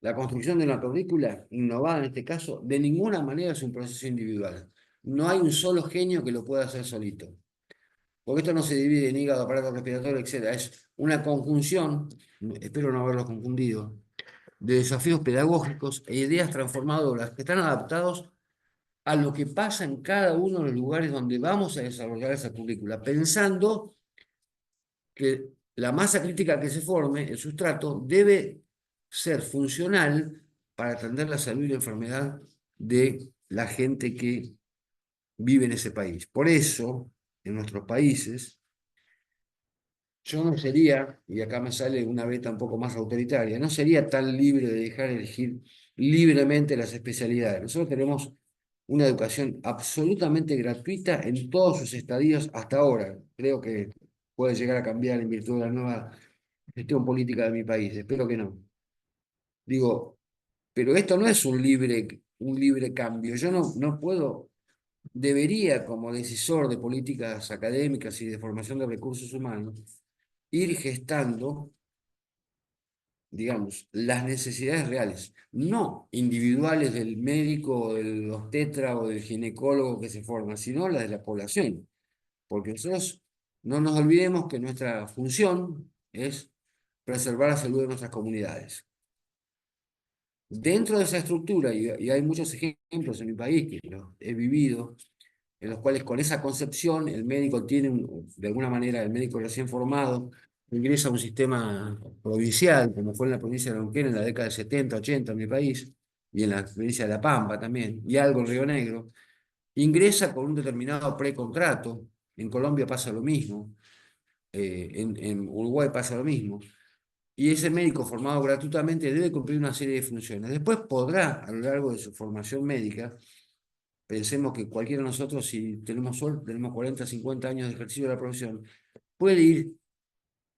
la construcción de una currícula innovada en este caso, de ninguna manera es un proceso individual. No hay un solo genio que lo pueda hacer solito. Porque esto no se divide en hígado, aparato respiratorio, etc. Es una conjunción, espero no haberlo confundido, de desafíos pedagógicos e ideas transformadoras que están adaptados a lo que pasa en cada uno de los lugares donde vamos a desarrollar esa currícula, pensando que la masa crítica que se forme, el sustrato, debe ser funcional para atender la salud y la enfermedad de la gente que vive en ese país. Por eso, en nuestros países, yo no sería, y acá me sale una beta un poco más autoritaria, no sería tan libre de dejar elegir libremente las especialidades. Nosotros tenemos una educación absolutamente gratuita en todos sus estadios hasta ahora. Creo que puede llegar a cambiar en virtud de la nueva gestión política de mi país. Espero que no. Digo, pero esto no es un libre cambio. Yo no puedo, debería como decisor de políticas académicas y de formación de recursos humanos, ir gestando, digamos, las necesidades reales, no individuales del médico, o del obstetra o del ginecólogo que se forma, sino las de la población. Porque nosotros no nos olvidemos que nuestra función es preservar la salud de nuestras comunidades. Dentro de esa estructura, y hay muchos ejemplos en mi país que los he vivido, en los cuales con esa concepción el médico tiene, de alguna manera, el médico recién formado, ingresa a un sistema provincial, como fue en la provincia de Neuquén en la década de 70, 80 en mi país, y en la provincia de La Pampa también, y algo en Río Negro, ingresa con un determinado precontrato, en Colombia pasa lo mismo, en Uruguay pasa lo mismo, y ese médico formado gratuitamente debe cumplir una serie de funciones. Después podrá, a lo largo de su formación médica, pensemos que cualquiera de nosotros, si tenemos suerte, tenemos 40, 50 años de ejercicio de la profesión, puede ir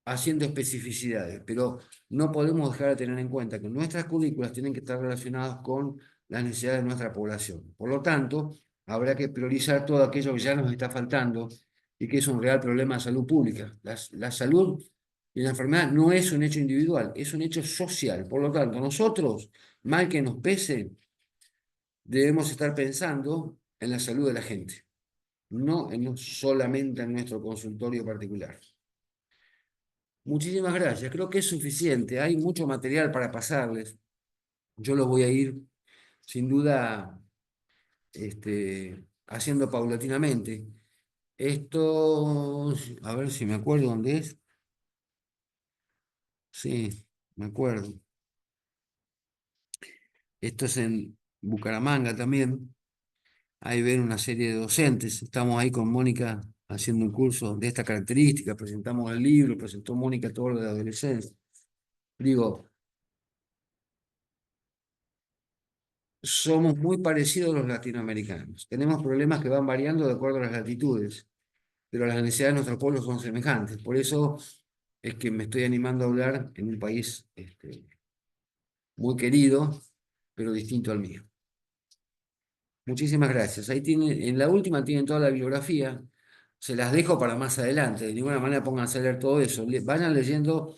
haciendo especificidades, pero no podemos dejar de tener en cuenta que nuestras currículas tienen que estar relacionadas con las necesidades de nuestra población. Por lo tanto, habrá que priorizar todo aquello que ya nos está faltando y que es un real problema de salud pública. La salud y la enfermedad no es un hecho individual, es un hecho social. Por lo tanto, nosotros, mal que nos pese, debemos estar pensando en la salud de la gente, no solamente en nuestro consultorio particular. Muchísimas gracias, creo que es suficiente, hay mucho material para pasarles. yo los voy a ir, sin duda, haciendo paulatinamente. Esto, a ver si me acuerdo dónde es. Sí, me acuerdo. Esto es en Bucaramanga también. Ahí ven una serie de docentes. Estamos ahí con Mónica haciendo un curso de esta característica. Presentamos el libro, presentó Mónica todo lo de adolescencia. Digo, somos muy parecidos a los latinoamericanos. Tenemos problemas que van variando de acuerdo a las latitudes, pero las necesidades de nuestros pueblos son semejantes. Por eso es que me estoy animando a hablar en un país muy querido, pero distinto al mío. Muchísimas gracias. Ahí tienen, en la última tienen toda la bibliografía. Se las dejo para más adelante. De ninguna manera pónganse a leer todo eso. Vayan leyendo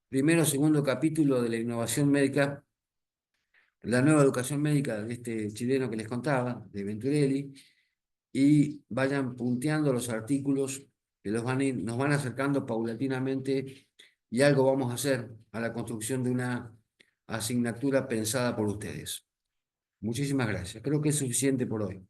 primero o segundo capítulo de la innovación médica, la nueva educación médica de este chileno que les contaba, de Venturelli, y vayan punteando los artículos que nos van acercando paulatinamente y algo vamos a hacer a la construcción de una asignatura pensada por ustedes. Muchísimas gracias. Creo que es suficiente por hoy.